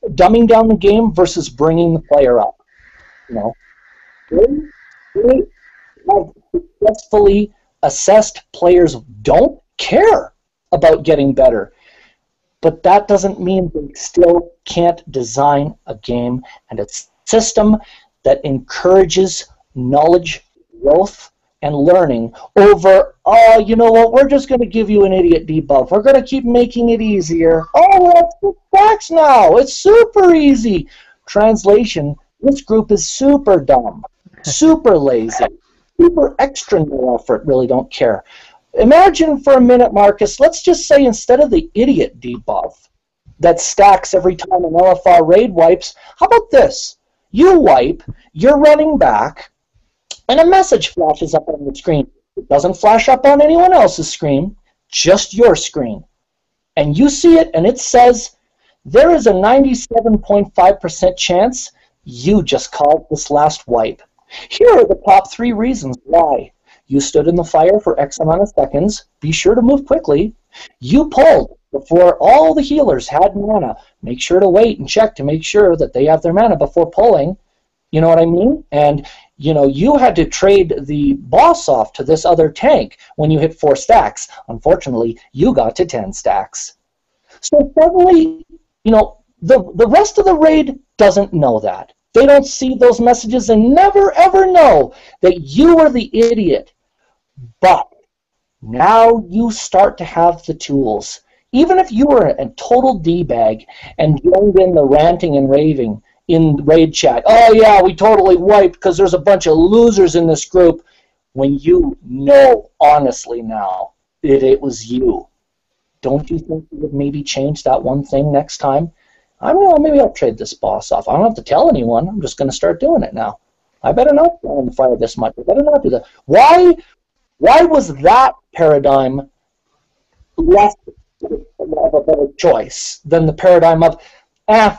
dumbing down the game versus bringing the player up. You know, they have successfully assessed players don't care about getting better. But that doesn't mean they still can't design a game and a system that encourages knowledge, growth, and learning over, oh, you know what, we're just going to give you an idiot debuff. We're going to keep making it easier. Oh, that's the facts now. It's super easy. Translation, this group is super dumb, super lazy, super extra no effort, really don't care. Imagine for a minute, Marcus, let's just say instead of the idiot debuff that stacks every time an LFR raid wipes, how about this? You wipe, you're running back, and a message flashes up on the screen. It doesn't flash up on anyone else's screen, just your screen. And you see it, and it says, there is a 97.5% chance you just caused this last wipe. Here are the top 3 reasons why. You stood in the fire for X amount of seconds. Be sure to move quickly. You pulled before all the healers had mana. Make sure to wait and check to make sure that they have their mana before pulling. You know what I mean? And, you know, you had to trade the boss off to this other tank when you hit 4 stacks. Unfortunately, you got to 10 stacks. So suddenly, you know, the rest of the raid doesn't know that. They don't see those messages and never, ever know that you are the idiot. But now you start to have the tools. Even if you were a total D-bag and joined in the ranting and raving in raid chat, oh yeah, we totally wiped because there's a bunch of losers in this group, when you know honestly now that it was you, don't you think you would maybe change that one thing next time? I don't know, maybe I'll trade this boss off. I don't have to tell anyone. I'm just going to start doing it now. I better not go on the fire this much. I better not do that. Why was that paradigm less have a better choice than the paradigm of,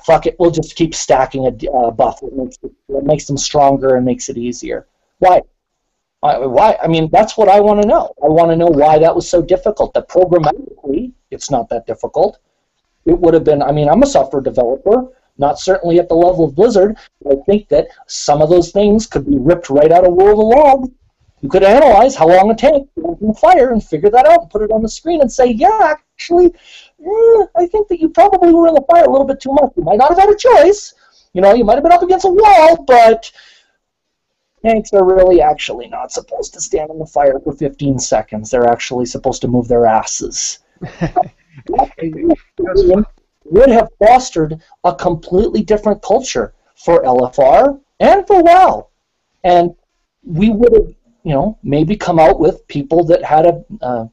fuck it, we'll just keep stacking a buff. It makes them stronger and makes it easier. Why? Why? I mean, that's what I want to know. I want to know why that was so difficult. That programmatically, it's not that difficult. It would have been, I mean, I'm a software developer, not certainly at the level of Blizzard, but I think that some of those things could be ripped right out of World of Log. You could analyze how long it takes to open fire and figure that out and put it on the screen and say, yeah, actually, I think that you probably were in the fire a little bit too much. You might not have had a choice. You know, you might have been up against a wall, but tanks are really actually not supposed to stand in the fire for 15 seconds. They're actually supposed to move their asses. Would have fostered a completely different culture for LFR and for WoW. And we would have, you know, maybe come out with people that had a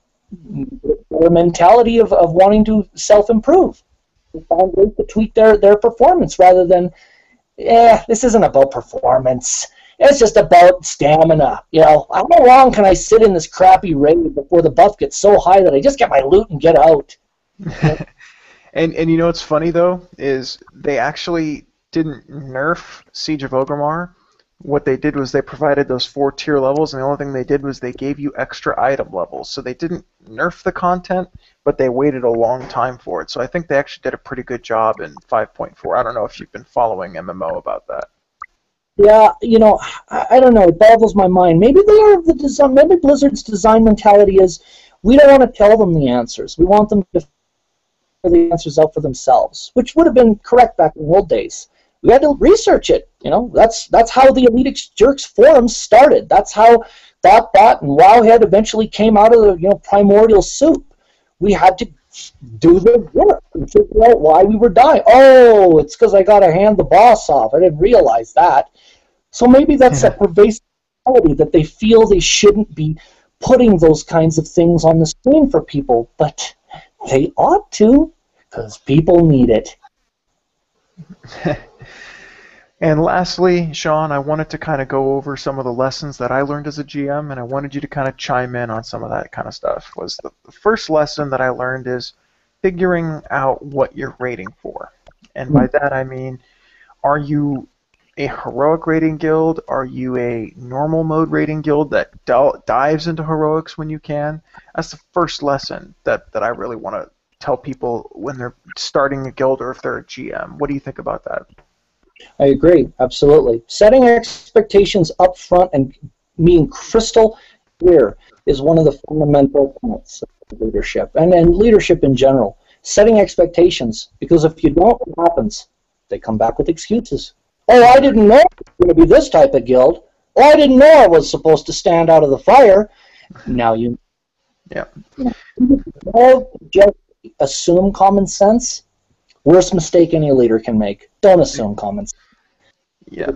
mentality of wanting to self-improve. They found ways to tweak their performance rather than, this isn't about performance. It's just about stamina. You know, how long can I sit in this crappy raid before the buff gets so high that I just get my loot and get out? And you know what's funny though is they actually didn't nerf Siege of Orgrimmar. What they did was they provided those 4 tier levels, and the only thing they did was they gave you extra item levels. So they didn't nerf the content, but they waited a long time for it. So I think they actually did a pretty good job in 5.4. I don't know if you've been following MMO about that. Yeah, you know, I don't know. It boggles my mind. Maybe they are the design. Maybe Blizzard's design mentality is we don't want to tell them the answers. We want them to figure the answers out for themselves, which would have been correct back in the old days. We had to research it. You know, that's how the Elite Jerks forums started. That's how Bot and Wowhead eventually came out of the primordial soup. We had to do the work and figure out why we were dying. Oh, it's because I got to hand the boss off. I didn't realize that. So maybe that's a pervasive reality that they feel they shouldn't be putting those kinds of things on the screen for people, but they ought to, because people need it. And lastly, Sean, I wanted to kind of go over some of the lessons that I learned as a GM, and I wanted you to kind of chime in on some of that kind of stuff. Was the first lesson that I learned is figuring out what you're rating for. And by that I mean, are you a heroic rating guild? Are you a normal mode rating guild that dives into heroics when you can? That's the first lesson that I really want to tell people when they're starting a guild or if they're a GM. What do you think about that? I agree, absolutely. Setting expectations up front and being crystal clear is one of the fundamental points of leadership, and leadership in general. Setting expectations, because if you don't, what happens? They come back with excuses. Oh, I didn't know it was going to be this type of guild. Oh, I didn't know I was supposed to stand out of the fire. Now you... Yeah. Just assume common sense. Worst mistake any leader can make. Don't assume common sense. Yeah,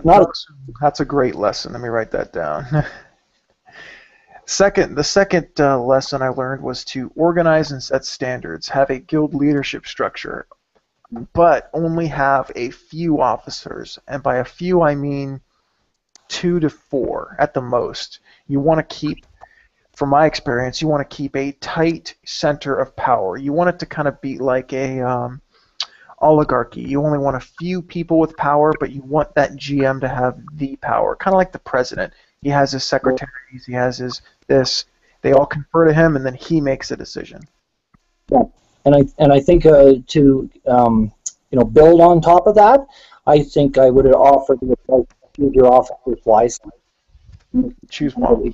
that's a great lesson. Let me write that down. The second lesson I learned was to organize and set standards, have a guild leadership structure, but only have a few officers. And by a few, I mean 2 to 4 at the most. You want to keep, from my experience, you want to keep a tight center of power. You want it to kind of be like a... oligarchy. You only want a few people with power, but you want that GM to have the power. Kind of like the president. He has his secretaries, he has his this. They all confer to him, and then he makes a decision. Yeah, and I think to build on top of that, I think I would offer the advice to choose your officers wisely. Choose one.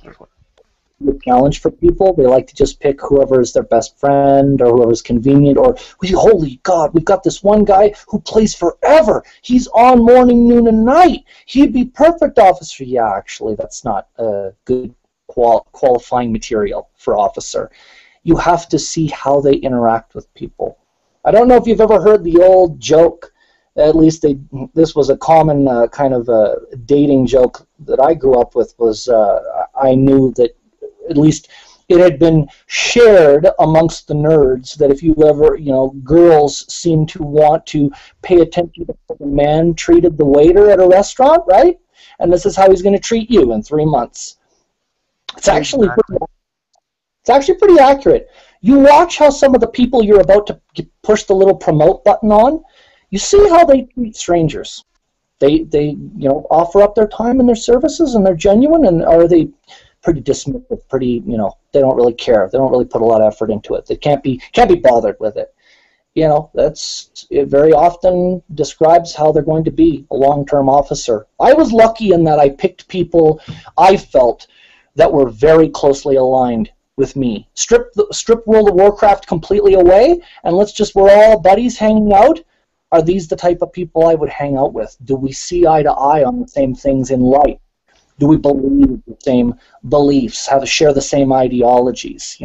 The challenge for people. They like to just pick whoever is their best friend or whoever's convenient, or holy God, we've got this one guy who plays forever. He's on morning, noon, and night. He'd be perfect officer. Yeah, actually, that's not a good qualifying material for officer. You have to see how they interact with people. I don't know if you've ever heard the old joke. At least this was a common kind of dating joke that I grew up with. Was I knew that at least it had been shared amongst the nerds that if you ever, girls seem to want to pay attention to how the man treated the waiter at a restaurant, right? And this is how he's going to treat you in 3 months. It's actually It's actually pretty accurate. You watch how some of the people you're about to push the little promote button on, you see how they treat strangers. They offer up their time and their services, and they're genuine, and are they pretty dismissive, pretty, they don't really care. They don't really put a lot of effort into it. They can't be bothered with it. It very often describes how they're going to be a long-term officer. I was lucky in that I picked people I felt that were very closely aligned with me. Strip World of Warcraft completely away, and we're all buddies hanging out. Are these the type of people I would hang out with? Do we see eye to eye on the same things in life? Do we believe the same beliefs? Share the same ideologies?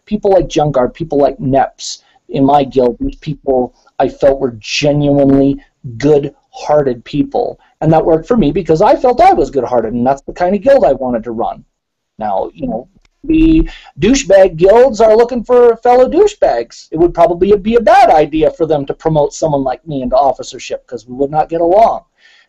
People like Junkard, people like Neps in my guild, these people I felt were genuinely good-hearted people, and that worked for me because I felt I was good-hearted, and that's the kind of guild I wanted to run. Now, the douchebag guilds are looking for fellow douchebags. It would probably be a bad idea for them to promote someone like me into officership because we would not get along.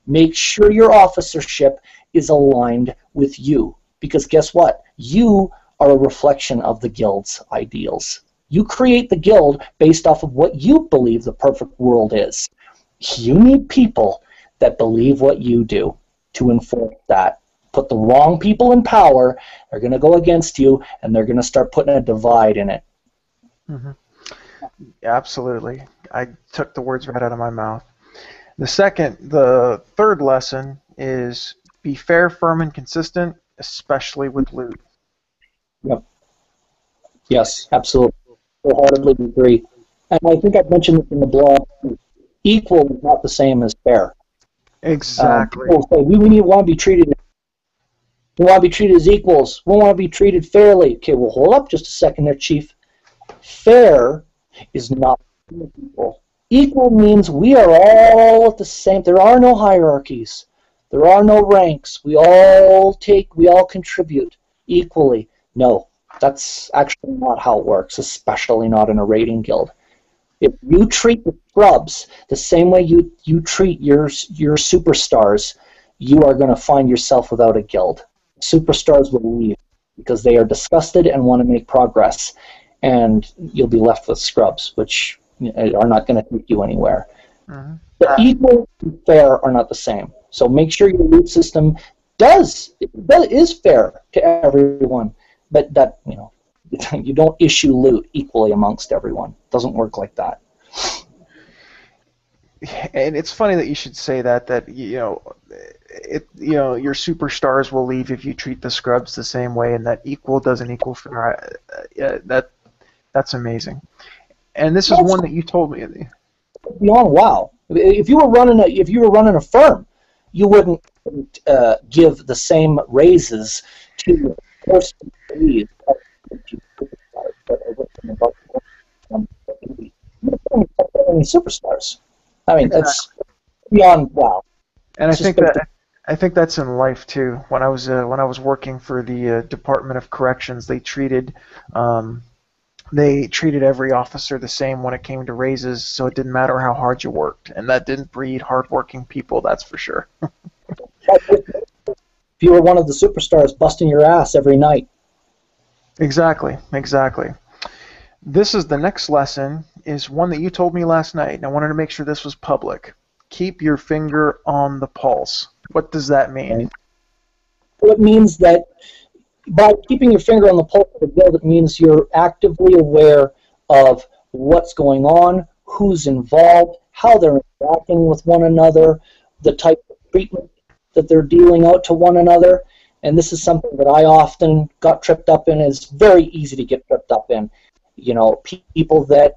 Make sure your officership is aligned with you, because guess what? You are a reflection of the guild's ideals. You create the guild based off of what you believe the perfect world is. You need people that believe what you do to enforce that. Put the wrong people in power, they're going to go against you, and they're going to start putting a divide in it. Mm-hmm. Yeah, absolutely. I took the words right out of my mouth. The third lesson is be fair, firm, and consistent, especially with loot. Yep. Yes, absolutely. Wholeheartedly agree. And I think I've mentioned this in the blog. Equal is not the same as fair. Exactly. People say, we want to be treated. We want to be treated as equals. We want to be treated fairly. Okay, well, hold up just a second there, Chief. Fair is not equal. Equal means we are all at the same. There are no hierarchies. There are no ranks. We all contribute equally. No, that's actually not how it works, especially not in a raiding guild. If you treat the scrubs the same way you treat your superstars, you are going to find yourself without a guild. Superstars will leave because they are disgusted and want to make progress, and you'll be left with scrubs, which are not going to take you anywhere. Mm-hmm. But equal and fair are not the same. So make sure your loot system is fair to everyone, but that you don't issue loot equally amongst everyone. It doesn't work like that. And it's funny that you should say that your superstars will leave if you treat the scrubs the same way, and that equal doesn't equal fair. That's amazing. And this is one that you told me. Beyond wow. If you were running a firm, you wouldn't give the same raises to the first employees. Superstars. I mean, exactly. That's beyond wow. And I think that's in life too. When I was working for the Department of Corrections, they treated every officer the same when it came to raises, so it didn't matter how hard you worked, and that didn't breed hardworking people. That's for sure. If you were one of the superstars busting your ass every night. Exactly. This is the next lesson, is one that you told me last night, and I wanted to make sure this was public. Keep your finger on the pulse. What does that mean? Well, it means that by keeping your finger on the pulse of the guild, it means you're actively aware of what's going on, who's involved, how they're interacting with one another, the type of treatment that they're dealing out to one another. And this is something that I often got tripped up in. It's very easy to get tripped up in. People that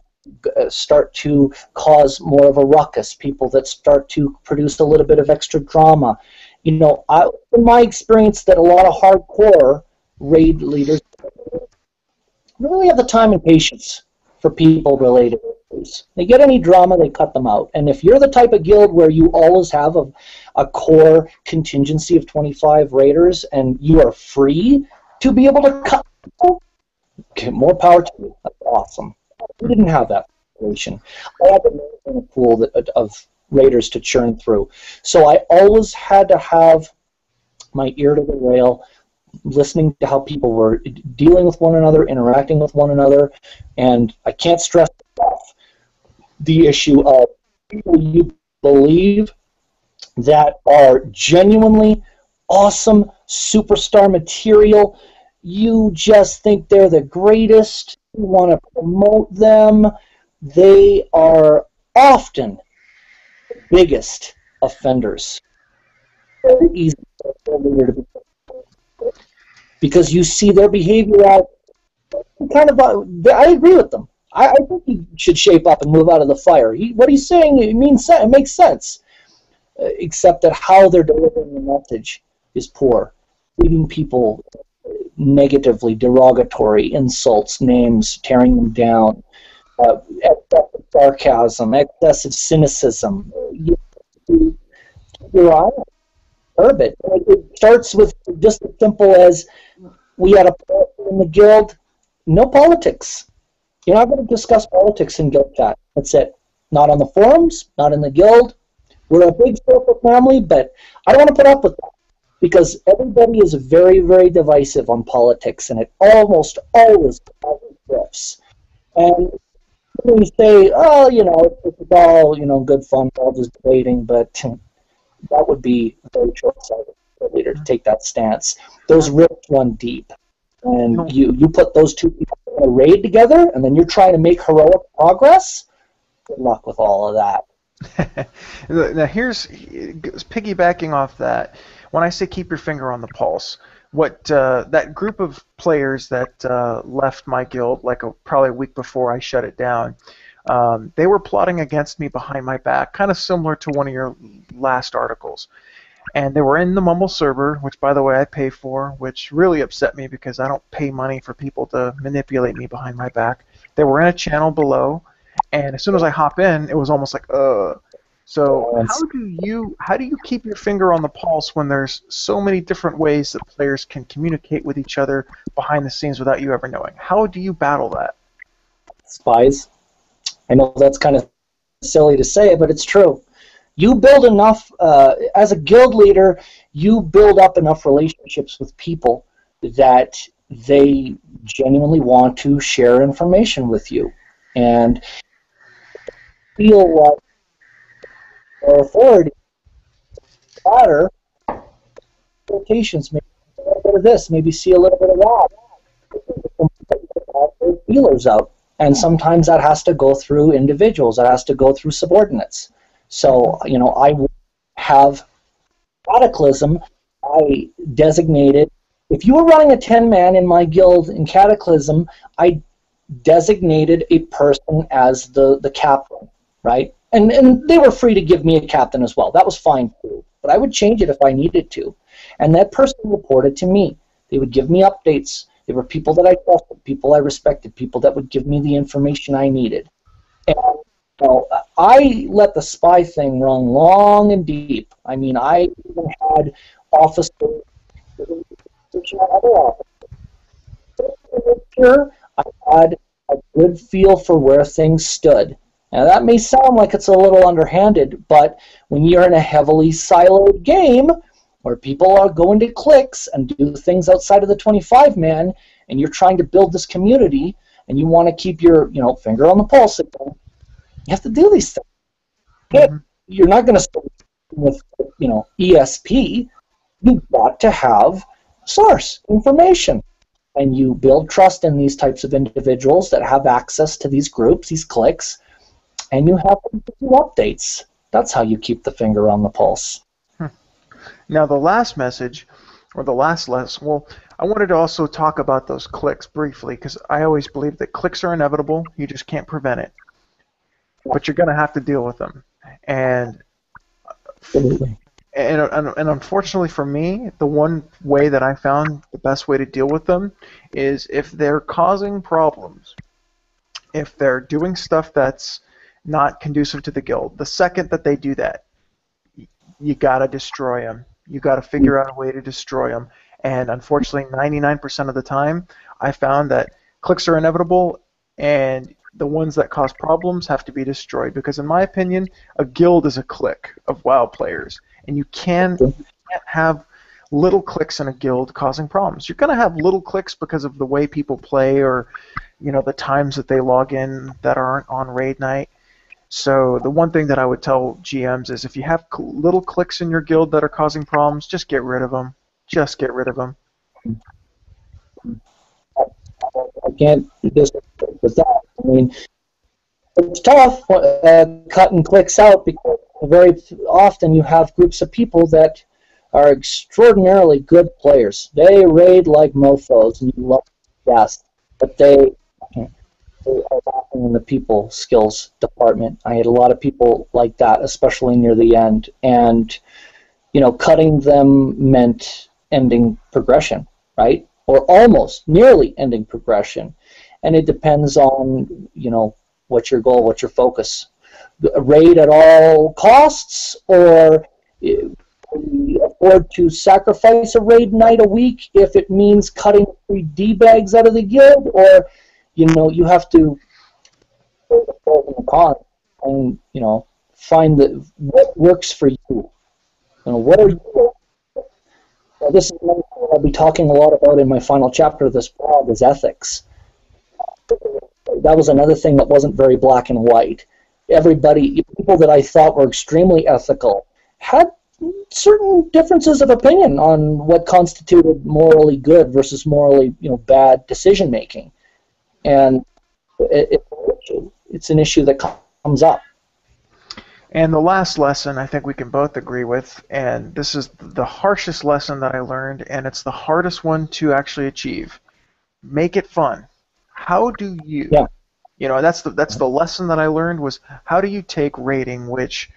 start to cause more of a ruckus, people that start to produce a little bit of extra drama. In my experience, that a lot of hardcore raid leaders don't really have the time and patience for people related issues. They get any drama, they cut them out. And if you're the type of guild where you always have a core contingency of 25 raiders and you are free to be able to cut people, okay, more power to you. That's awesome. We didn't have that situation. I had a pool of raiders to churn through. So I always had to have my ear to the rail, listening to how people were dealing with one another, interacting with one another, and I can't stress enough the issue of people you believe that are genuinely awesome superstar material. You just think they're the greatest. You want to promote them. They are often the biggest offenders. Very easy for a leader to be, because you see their behavior out. Kind of, I agree with them. I think he should shape up and move out of the fire. What he's saying, it makes sense. Except that how they're delivering the message is poor. Treating people negatively, derogatory, insults, names, tearing them down, excessive sarcasm, excessive cynicism. Your eye on curb it. It starts with just as simple as we had a policy in the guild, no politics. You're not going to discuss politics in guild chat. That's it. Not on the forums, not in the guild. We're a big social family, but I don't want to put up with that because everybody is very, very divisive on politics, and it almost always causes rifts. And you say, oh, it's all, good fun, all just debating, but that would be very short-sighted for a leader to take that stance. Those rifts run deep. And you put those two people in a raid together, and then you're trying to make heroic progress. Good luck with all of that. Now here's piggybacking off that. When I say keep your finger on the pulse, what that group of players that left my guild probably a week before I shut it down, they were plotting against me behind my back, kind of similar to one of your last articles. And they were in the Mumble server, which, by the way, I pay for, which really upset me because I don't pay money for people to manipulate me behind my back. They were in a channel below, and as soon as I hop in, it was almost like, So how do you keep your finger on the pulse when there's so many different ways that players can communicate with each other behind the scenes without you ever knowing? How do you battle that? Spies. I know that's kind of silly to say, but it's true. You build enough, as a guild leader, you build up enough relationships with people that they genuinely want to share information with you. And feel like their authority matter. Quotations, maybe see a little bit of this, maybe see a little bit of that. Feelers out. And sometimes that has to go through individuals. That has to go through subordinates. So, I have Cataclysm. I designated, if you were running a 10-man in my guild in Cataclysm, I designated a person as the captain, right? And they were free to give me a captain as well. That was fine too. But I would change it if I needed to. And that person reported to me. They would give me updates. They were people that I trusted, people I respected, people that would give me the information I needed. And I let the spy thing run long and deep. I mean, I even had officers searching out other officers. Sure, I had a good feel for where things stood. Now, that may sound like it's a little underhanded, but when you're in a heavily siloed game where people are going to cliques and do things outside of the 25-man, and you're trying to build this community, and you want to keep your finger on the pulse again, you have to do these things. Mm-hmm. You're not going to start with ESP. You've got to have source information, and you build trust in these types of individuals that have access to these groups, these cliques, and you have to do updates. That's how you keep the finger on the pulse. Now, the last message, or the last lesson, well, I wanted to also talk about those cliques briefly, because I always believe that cliques are inevitable. You just can't prevent it. But you're going to have to deal with them. And Absolutely. And unfortunately for me, the one way that I found the best way to deal with them is if they're causing problems, if they're doing stuff that's not conducive to the guild, the second that they do that, you got to destroy them. You got to figure out a way to destroy them. And unfortunately, 99% of the time, I found that cliques are inevitable, and the ones that cause problems have to be destroyed. Because in my opinion, a guild is a clique of WoW players, and you can't have little cliques in a guild causing problems. You're going to have little cliques because of the way people play, or the times that they log in that aren't on raid night. So the one thing that I would tell GMs is, if you have little cliques in your guild that are causing problems, just get rid of them. Just get rid of them. I can't disagree with that. I mean, it's tough cutting clicks out, because very often you have groups of people that are extraordinarily good players. They raid like mofos, and you love yes, but they are lacking in the people skills department. I had a lot of people like that, especially near the end, and cutting them meant ending progression, right? Or almost nearly ending progression. And it depends on, what's your goal, what's your focus. Raid at all costs, or we afford to sacrifice a raid night a week if it means cutting 3 D-bags out of the guild, or, you have to weigh the pros and the cons and, find what works for you. What are you? Well, this is one thing I'll be talking a lot about in my final chapter of this blog, is ethics. That was another thing that wasn't very black and white. People that I thought were extremely ethical, had certain differences of opinion on what constituted morally good versus morally, bad decision making, and it's an issue that comes up. And the last lesson I think we can both agree with, and this is the harshest lesson that I learned, and it's the hardest one to actually achieve. Make it fun. How do you? Yeah. That's the lesson that I learned, was how do you take raiding, which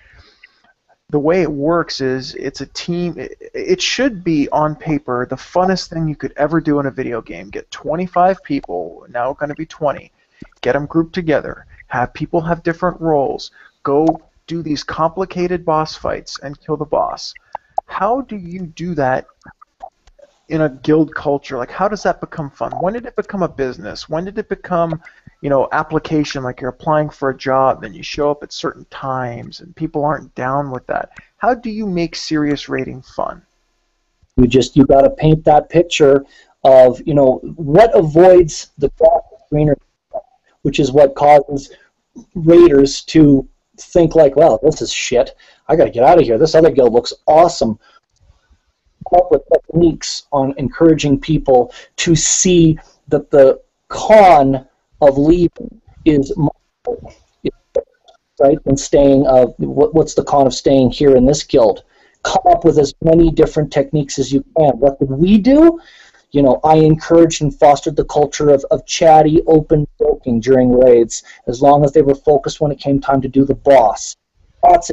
the way it works is it's a team. It should be on paper the funnest thing you could ever do in a video game. Get 25 people, now going to be 20. Get them grouped together. Have people have different roles. Go do these complicated boss fights and kill the boss. How do you do that in a guild culture? Like, how does that become fun? When did it become a business? When did it become, application, like you're applying for a job and you show up at certain times and people aren't down with that? How do you make serious raiding fun? You got to paint that picture of, what avoids the grass is greener, which is what causes raiders to think like, well, this is shit. I got to get out of here. This other guild looks awesome. Come up with techniques on encouraging people to see that the con of leaving is right than staying. Of what's the con of staying here in this guild? Come up with as many different techniques as you can. What did we do? I encouraged and fostered the culture of chatty, open joking during raids, as long as they were focused when it came time to do the boss. Lots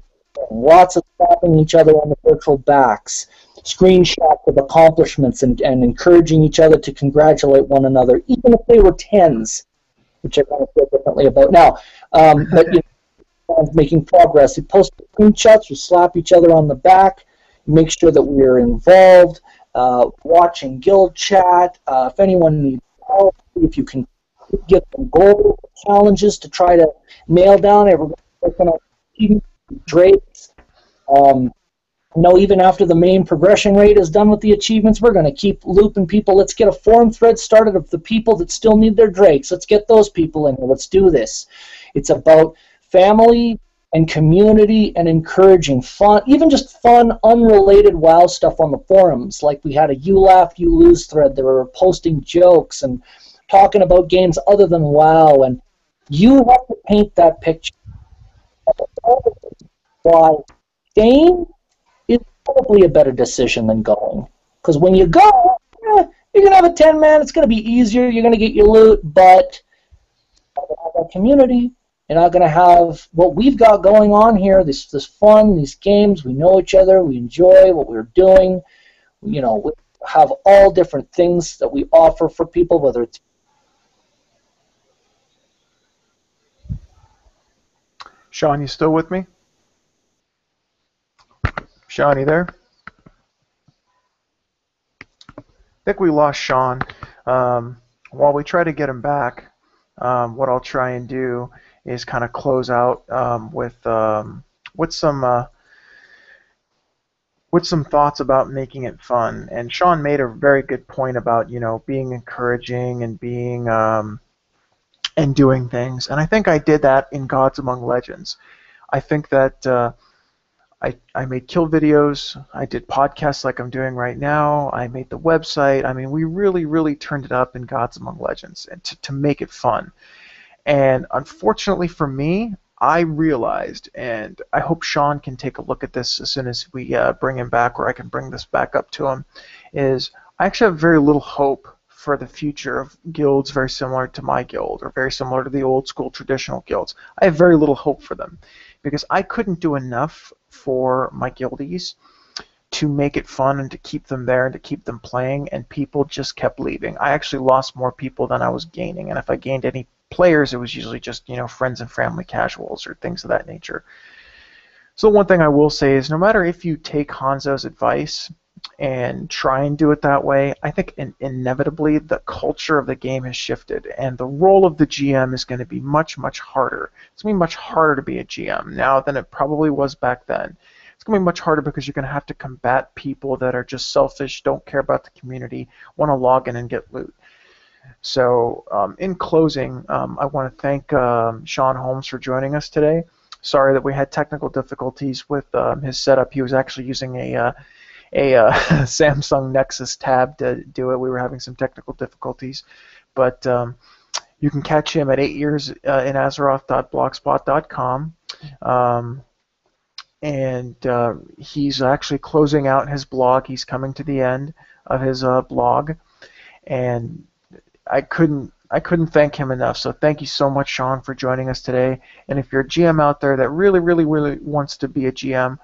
of slapping each other on the virtual backs, screenshots of accomplishments, and encouraging each other to congratulate one another, even if they were tens, which I kind of feel differently about now. But making progress. You post screenshots, you slap each other on the back, make sure that we're involved. Watching guild chat, if anyone needs help, if you can get some goal challenges to try to nail down. Everyone's working on drakes. Even after the main progression rate is done with the achievements, we're going to keep looping people. Let's get a forum thread started of the people that still need their drakes. Let's get those people in here. Let's do this. It's about family and community and encouraging fun, even just fun, unrelated WoW stuff on the forums. Like we had a You Laugh, You Lose thread. They were posting jokes and talking about games other than WoW. And you have to paint that picture. Why staying is probably a better decision than going. Because when you go, you're going to have a 10-man. It's going to be easier. You're going to get your loot, but you're going to have that community. You're not going to have what we've got going on here, this fun, these games. We know each other. We enjoy what we're doing. We have all different things that we offer for people, whether it's... Sean, you still with me? Sean, you there? I think we lost Sean. While we try to get him back, what I'll try and do is kind of close out with some with some thoughts about making it fun. And Sean made a very good point about, being encouraging and being and doing things. And I think I did that in Gods Among Legends. I think that I made kill videos. I did podcasts like I'm doing right now. I made the website. I mean, we really, really turned it up in Gods Among Legends and to make it fun. And unfortunately for me, I realized, and I hope Sean can take a look at this as soon as we bring him back, or I can bring this back up to him, is I actually have very little hope for the future of guilds very similar to my guild, or very similar to the old school traditional guilds. I have very little hope for them, because I couldn't do enough for my guildies to make it fun and to keep them there and to keep them playing, and people just kept leaving. I actually lost more people than I was gaining, and if I gained any players, it was usually just, friends and family casuals or things of that nature. So one thing I will say is, no matter if you take Hanzo's advice and try and do it that way, I think inevitably the culture of the game has shifted, and the role of the GM is going to be much, much harder. It's going to be much harder to be a GM now than it probably was back then. It's going to be much harder because you're going to have to combat people that are just selfish, don't care about the community, want to log in and get loot. So in closing, I want to thank Sean Holmes for joining us today. Sorry that we had technical difficulties with his setup. He was actually using a Samsung Nexus tab to do it. We were having some technical difficulties. But you can catch him at 8yearsinAzeroth.blogspot.com. And he's actually closing out his blog. He's coming to the end of his blog. And I couldn't thank him enough. So thank you so much, Sean, for joining us today. And if you're a GM out there that really, really, really wants to be a GM,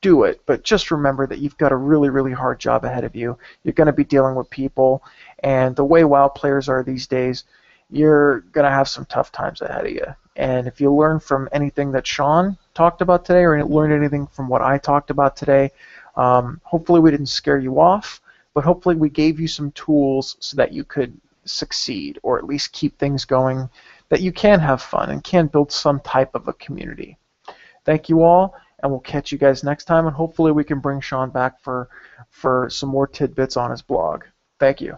do it. But just remember that you've got a really, really hard job ahead of you. You're going to be dealing with people, and the way WoW players are these days, you're going to have some tough times ahead of you. And if you learn from anything that Sean talked about today, or learn anything from what I talked about today, hopefully we didn't scare you off, but hopefully we gave you some tools so that you could succeed, or at least keep things going, that you can have fun and can build some type of a community. Thank you all, and we'll catch you guys next time, and hopefully we can bring Sean back for some more tidbits on his blog. Thank you.